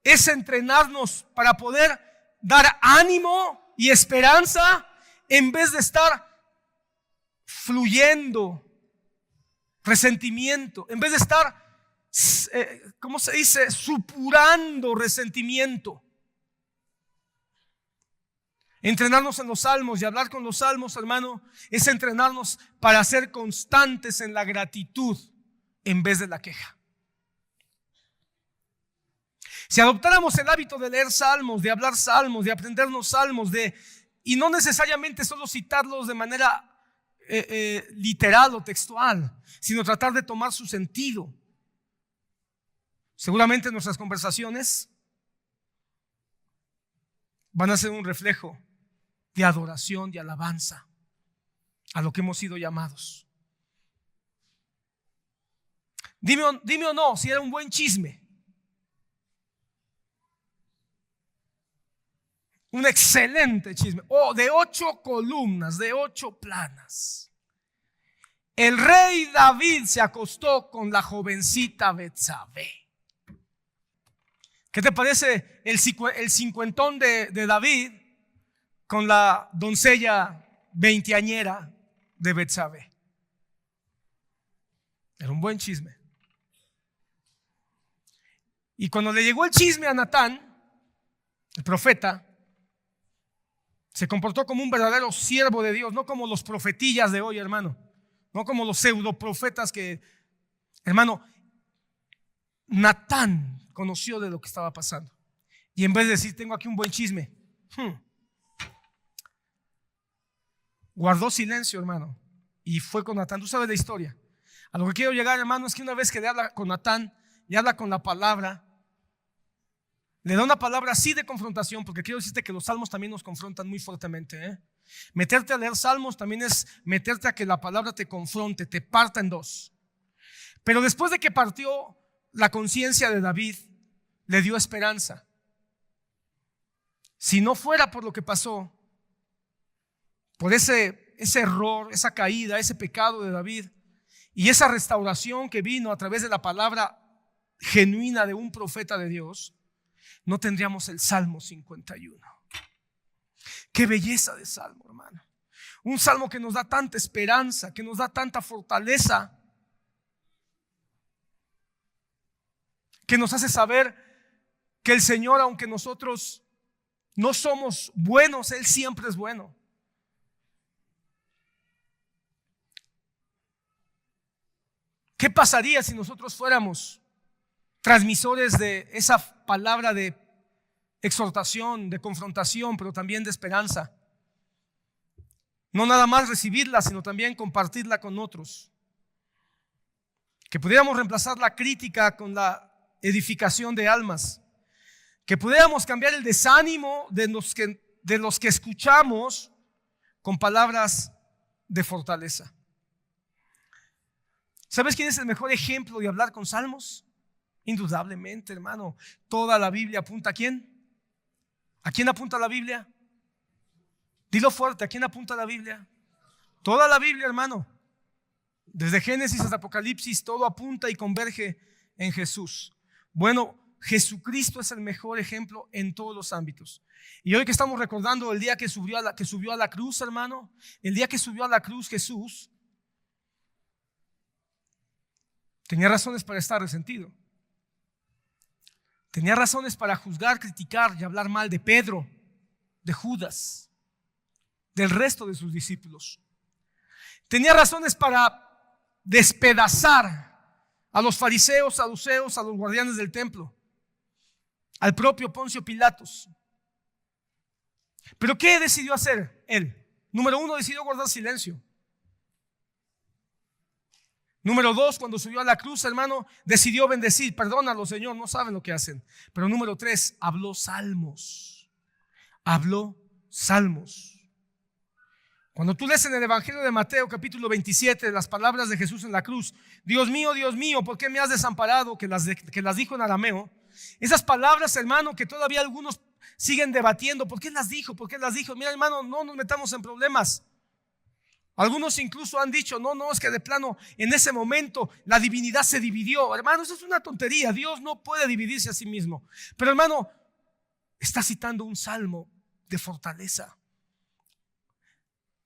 es entrenarnos para poder dar ánimo y esperanza en vez de estar fluyendo resentimiento, en vez de estar, ¿cómo se dice?, supurando resentimiento. Entrenarnos en los salmos y hablar con los salmos, hermano, es entrenarnos para ser constantes en la gratitud en vez de la queja. Si adoptáramos el hábito de leer salmos, de hablar salmos, de aprendernos salmos, y no necesariamente solo citarlos de manera literal o textual, sino tratar de tomar su sentido, seguramente nuestras conversaciones van a ser un reflejo de adoración, de alabanza a lo que hemos sido llamados. Dime o no si era un buen chisme. Un excelente chisme. De 8 columnas, de 8 planas. El rey David se acostó con la jovencita Betsabé. ¿Qué te parece el cincuentón de David con la doncella veinteañera de Betsabé? Era un buen chisme. Y cuando le llegó el chisme a Natán, el profeta, se comportó como un verdadero siervo de Dios, no como los profetillas de hoy, hermano. No como los pseudoprofetas que, hermano, Natán conoció de lo que estaba pasando. Y en vez de decir, tengo aquí un buen chisme, guardó silencio, hermano, y fue con Natán. Tú sabes la historia. A lo que quiero llegar, hermano, es que una vez que le habla con Natán y habla con la palabra, le da una palabra así de confrontación, porque quiero decirte que los salmos también nos confrontan muy fuertemente. Meterte a leer salmos también es meterte a que la palabra te confronte, te parta en dos. Pero después de que partió la conciencia de David, le dio esperanza. Si no fuera por lo que pasó, por ese error, esa caída, ese pecado de David y esa restauración que vino a través de la palabra genuina de un profeta de Dios, no tendríamos el Salmo 51. Qué belleza de salmo, hermano. Un salmo que nos da tanta esperanza, que nos da tanta fortaleza, que nos hace saber que el Señor, aunque nosotros no somos buenos, Él siempre es bueno. ¿Qué pasaría si nosotros fuéramos transmisores de esa palabra de exhortación, de confrontación, pero también de esperanza? No nada más recibirla, sino también compartirla con otros. Que pudiéramos reemplazar la crítica con la edificación de almas. Que pudiéramos cambiar el desánimo de los que escuchamos con palabras de fortaleza. ¿Sabes quién es el mejor ejemplo de hablar con salmos? Indudablemente, hermano. Toda la Biblia apunta ¿a quién? ¿A quién apunta la Biblia? Dilo fuerte, ¿a quién apunta la Biblia? Toda la Biblia, hermano. Desde Génesis hasta Apocalipsis, todo apunta y converge en Jesús. Bueno, Jesucristo es el mejor ejemplo en todos los ámbitos. Y hoy que estamos recordando el día que subió a la cruz, hermano, el día que subió a la cruz Jesús, tenía razones para estar resentido. Tenía razones para juzgar, criticar y hablar mal de Pedro, de Judas, del resto de sus discípulos. Tenía razones para despedazar a los fariseos, saduceos, a los guardianes del templo, al propio Poncio Pilatos. ¿Pero qué decidió hacer él? Número 1, decidió guardar silencio. Número 2, cuando subió a la cruz, hermano, decidió bendecir. Perdónalo, Señor, no saben lo que hacen. Pero número 3, habló salmos. Habló salmos. Cuando tú lees en el Evangelio de Mateo, capítulo 27, las palabras de Jesús en la cruz: Dios mío, ¿por qué me has desamparado? Que las dijo en arameo. Esas palabras, hermano, que todavía algunos siguen debatiendo. ¿Por qué las dijo? ¿Por qué las dijo? Mira, hermano, no nos metamos en problemas. Algunos incluso han dicho, no, es que de plano en ese momento la divinidad se dividió. Hermano, eso es una tontería. Dios no puede dividirse a sí mismo. Pero hermano, está citando un salmo de fortaleza.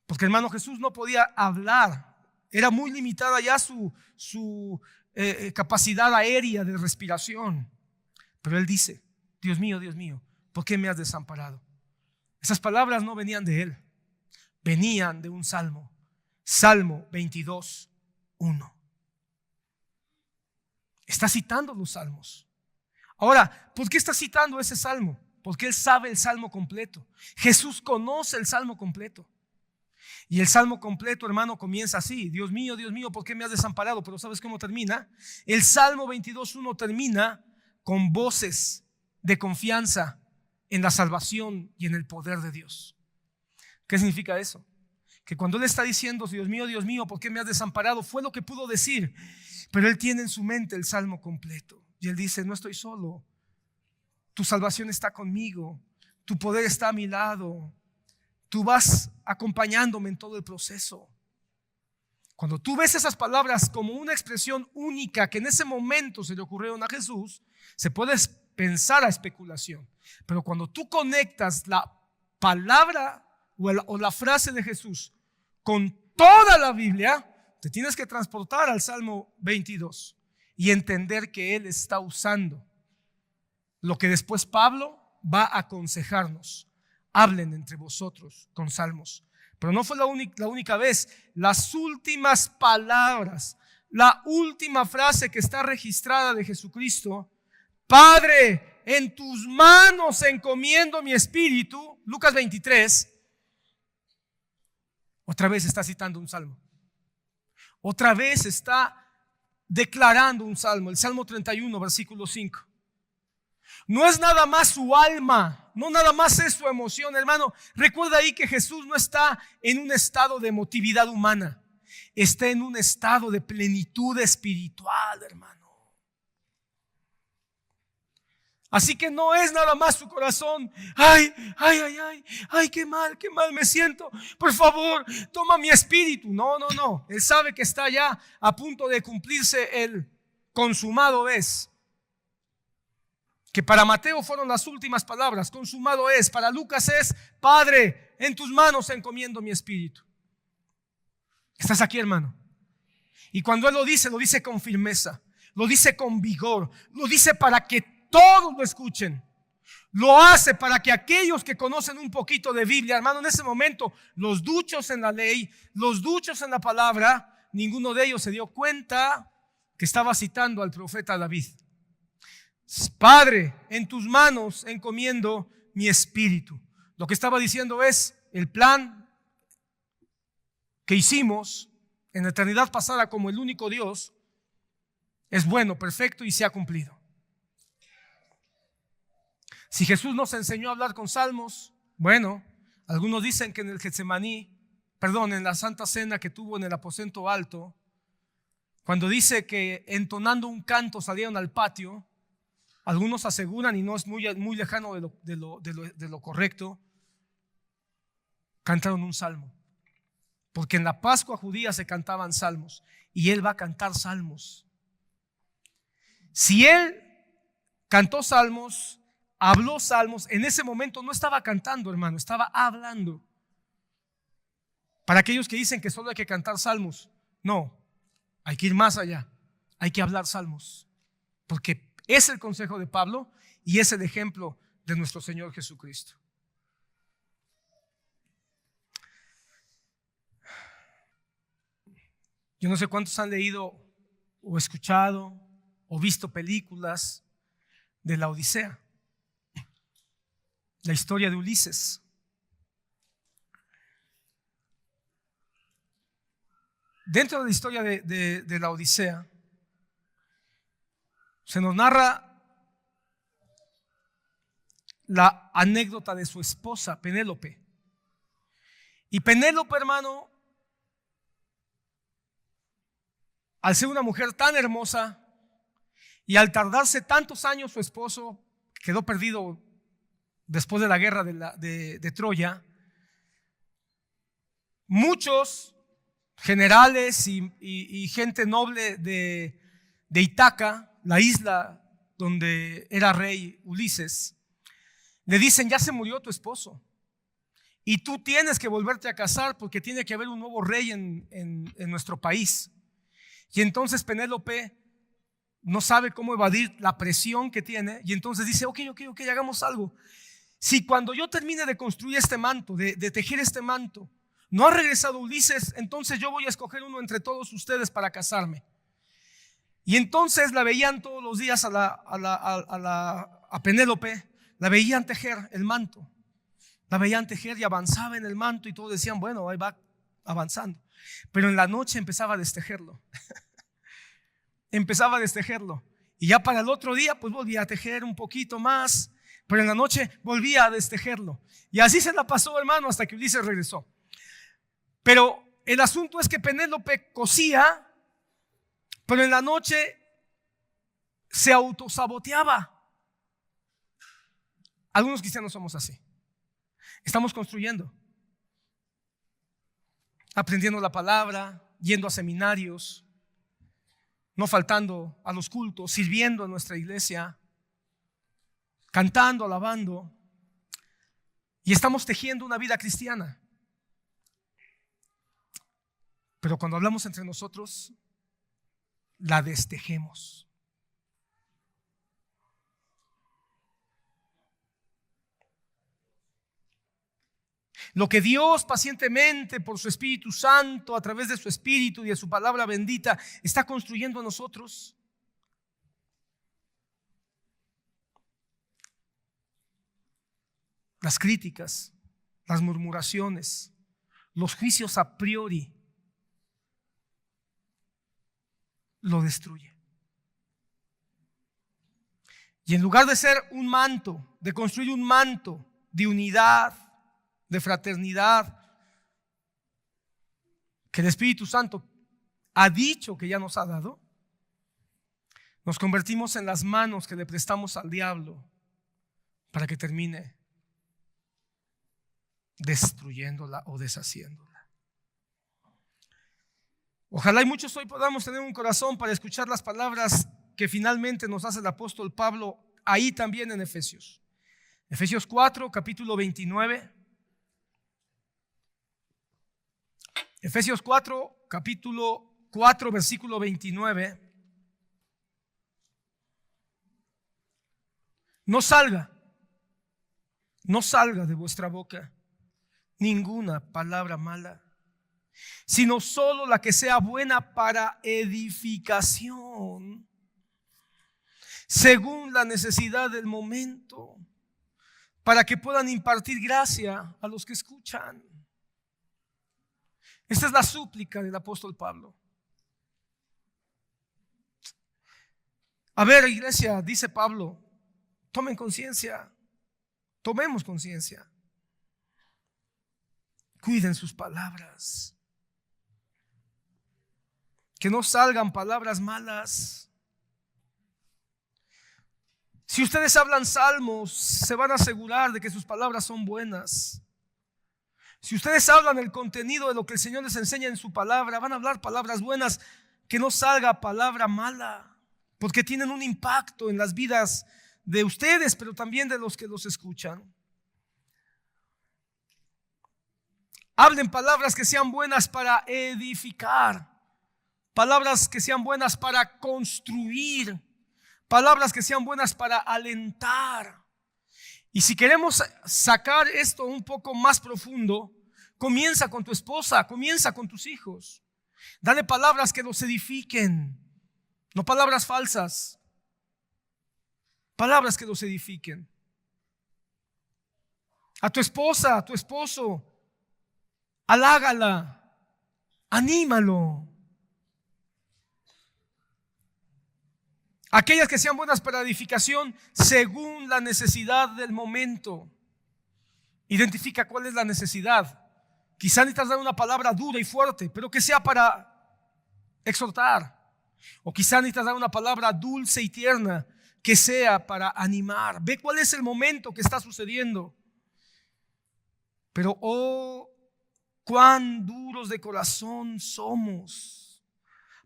Porque hermano, Jesús no podía hablar. Era muy limitada ya su capacidad aérea de respiración. Pero él dice, Dios mío, ¿por qué me has desamparado? Esas palabras no venían de él. Venían de un salmo. Salmo 22, 1. Está citando los salmos. Ahora, ¿por qué está citando ese salmo? Porque él sabe el salmo completo. Jesús conoce el salmo completo. Y el salmo completo, hermano, comienza así: Dios mío, ¿por qué me has desamparado? Pero ¿sabes cómo termina? El salmo 22:1 termina con voces de confianza en la salvación y en el poder de Dios. ¿Qué significa eso? Que cuando él está diciendo, Dios mío, ¿por qué me has desamparado? Fue lo que pudo decir, pero él tiene en su mente el salmo completo. Y él dice, no estoy solo, tu salvación está conmigo, tu poder está a mi lado, tú vas acompañándome en todo el proceso. Cuando tú ves esas palabras como una expresión única que en ese momento se le ocurrieron a Jesús, se puede pensar a especulación. Pero cuando tú conectas la palabra o la frase de Jesús con toda la Biblia, te tienes que transportar al Salmo 22 y entender que Él está usando lo que después Pablo va a aconsejarnos. Hablen entre vosotros con salmos. Pero no fue la única vez. Las últimas palabras, la última frase que está registrada de Jesucristo: Padre, en tus manos encomiendo mi espíritu. Lucas 23. Otra vez está citando un salmo. Otra vez está declarando un salmo. El Salmo 31, versículo 5. No es nada más su alma, no nada más es su emoción, hermano. Recuerda ahí que Jesús no está en un estado de emotividad humana, está en un estado de plenitud espiritual, hermano. Así que no es nada más su corazón. Ay, qué mal me siento. Por favor, toma mi espíritu. No. Él sabe que está ya a punto de cumplirse el consumado es. Que para Mateo fueron las últimas palabras, consumado es. Para Lucas es, Padre, en tus manos encomiendo mi espíritu. ¿Estás aquí, hermano? Y cuando Él lo dice con firmeza, lo dice con vigor, lo dice para que todos lo escuchen. Lo hace para que aquellos que conocen un poquito de Biblia, hermano, en ese momento, los duchos en la ley, los duchos en la palabra, ninguno de ellos se dio cuenta que estaba citando al profeta David. Padre, en tus manos encomiendo mi espíritu. Lo que estaba diciendo es, el plan que hicimos en la eternidad pasada como el único Dios es bueno, perfecto y se ha cumplido. Si Jesús nos enseñó a hablar con salmos, bueno, algunos dicen que en el Getsemaní, en la Santa Cena que tuvo en el aposento alto, cuando dice que entonando un canto salieron al patio, algunos aseguran, y no es muy lejano de lo correcto, cantaron un salmo. Porque en la Pascua judía se cantaban salmos y Él va a cantar salmos. Si Él cantó salmos, habló salmos, en ese momento no estaba cantando, hermano, estaba hablando. Para aquellos que dicen que solo hay que cantar salmos, no, hay que ir más allá, hay que hablar salmos. Porque es el consejo de Pablo y es el ejemplo de nuestro Señor Jesucristo. Yo no sé cuántos han leído o escuchado o visto películas de la Odisea, la historia de Ulises. Dentro de la historia de la Odisea se nos narra la anécdota de su esposa, Penélope. Y Penélope, hermano, al ser una mujer tan hermosa y al tardarse tantos años su esposo, quedó perdido después de la guerra de Troya, muchos generales y gente noble de Ítaca, la isla donde era rey Ulises, le dicen: ya se murió tu esposo y tú tienes que volverte a casar porque tiene que haber un nuevo rey en nuestro país. Y entonces Penélope no sabe cómo evadir la presión que tiene, y entonces dice: ok, hagamos algo. Si cuando yo termine de construir este manto, de tejer este manto, no ha regresado Ulises, entonces yo voy a escoger uno entre todos ustedes para casarme. Y entonces la veían todos los días a Penélope, la veían tejer el manto, la veían tejer y avanzaba en el manto y todos decían: bueno, ahí va avanzando. Pero en la noche empezaba a destejerlo. Empezaba a destejerlo. Y ya para el otro día pues volvía a tejer un poquito más, pero en la noche volvía a destejerlo. Y así se la pasó, hermano, hasta que Ulises regresó. Pero el asunto es que Penélope cosía, pero en la noche se autosaboteaba. Algunos cristianos somos así. Estamos construyendo, aprendiendo la palabra, yendo a seminarios, no faltando a los cultos, sirviendo en nuestra iglesia, cantando, alabando, y estamos tejiendo una vida cristiana. Pero cuando hablamos entre nosotros, la destejemos. Lo que Dios pacientemente por su Espíritu Santo, a través de su Espíritu y de su palabra bendita, está construyendo en nosotros, las críticas, las murmuraciones, los juicios a priori, lo destruye. Y en lugar de ser un manto, de construir un manto de unidad, de fraternidad, que el Espíritu Santo ha dicho que ya nos ha dado, nos convertimos en las manos que le prestamos al diablo para que termine destruyéndola o deshaciéndola. Ojalá y muchos hoy podamos tener un corazón para escuchar las palabras que finalmente nos hace el apóstol Pablo ahí también en Efesios. Efesios 4, capítulo 29. Efesios 4, capítulo 4, versículo 29. No salga de vuestra boca ninguna palabra mala, sino solo la que sea buena para edificación, según la necesidad del momento, para que puedan impartir gracia a los que escuchan. Esta es la súplica del apóstol Pablo. A ver, iglesia, dice Pablo, tomen conciencia, tomemos conciencia. Cuiden sus palabras, que no salgan palabras malas. Si ustedes hablan salmos, se van a asegurar de que sus palabras son buenas. Si ustedes hablan el contenido de lo que el Señor les enseña en su palabra, van a hablar palabras buenas, que no salga palabra mala, porque tienen un impacto en las vidas de ustedes, pero también de los que los escuchan. Hablen palabras que sean buenas para edificar, palabras que sean buenas para construir, palabras que sean buenas para alentar. Y si queremos sacar esto un poco más profundo, comienza con tu esposa, comienza con tus hijos. Dale palabras que los edifiquen, no palabras falsas, palabras que los edifiquen. A tu esposa, a tu esposo, halágala, anímalo. Aquellas que sean buenas para edificación según la necesidad del momento. Identifica cuál es la necesidad. Quizá necesitas dar una palabra dura y fuerte, pero que sea para exhortar. O quizá necesitas dar una palabra dulce y tierna, que sea para animar. Ve cuál es el momento que está sucediendo. Pero cuán duros de corazón somos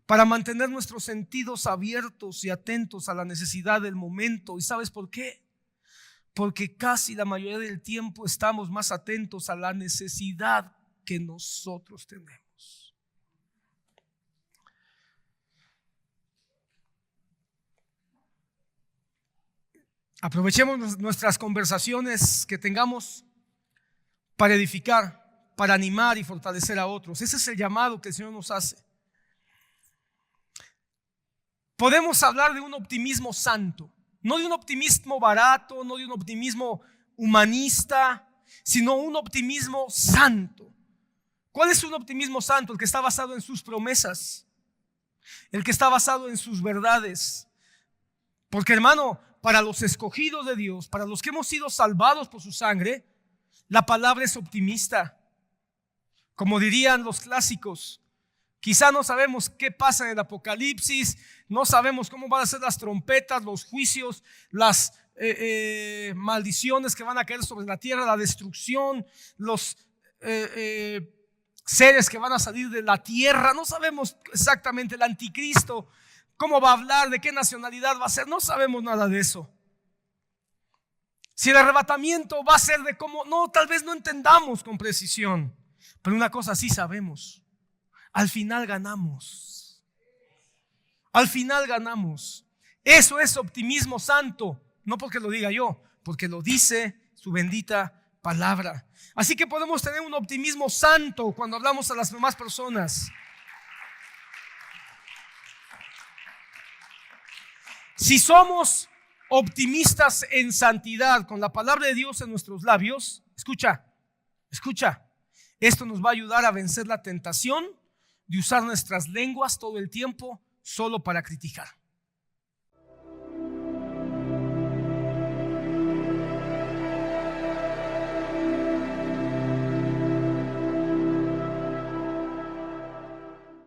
para mantener nuestros sentidos abiertos y atentos a la necesidad del momento. ¿Y sabes por qué? Porque casi la mayoría del tiempo estamos más atentos a la necesidad que nosotros tenemos. Aprovechemos nuestras conversaciones que tengamos para edificar, para animar y fortalecer a otros. Ese es el llamado que el Señor nos hace. Podemos hablar de un optimismo santo, no de un optimismo barato, no de un optimismo humanista, sino un optimismo santo. ¿Cuál es un optimismo santo? El que está basado en sus promesas, el que está basado en sus verdades. Porque, hermano, para los escogidos de Dios, para los que hemos sido salvados por su sangre, la palabra es optimista. Como dirían los clásicos, quizá no sabemos qué pasa en el Apocalipsis, no sabemos cómo van a ser las trompetas, los juicios, las maldiciones que van a caer sobre la tierra, la destrucción, los seres que van a salir de la tierra. No sabemos exactamente el anticristo, cómo va a hablar, de qué nacionalidad va a ser. No sabemos nada de eso. Si el arrebatamiento va a ser de cómo, no, tal vez no entendamos con precisión. Pero una cosa sí sabemos: al final ganamos. Al final ganamos. Eso es optimismo santo. No porque lo diga yo, porque lo dice su bendita palabra. Así que podemos tener un optimismo santo cuando hablamos a las demás personas. Si somos optimistas en santidad, con la palabra de Dios en nuestros labios, escucha, esto nos va a ayudar a vencer la tentación de usar nuestras lenguas todo el tiempo solo para criticar.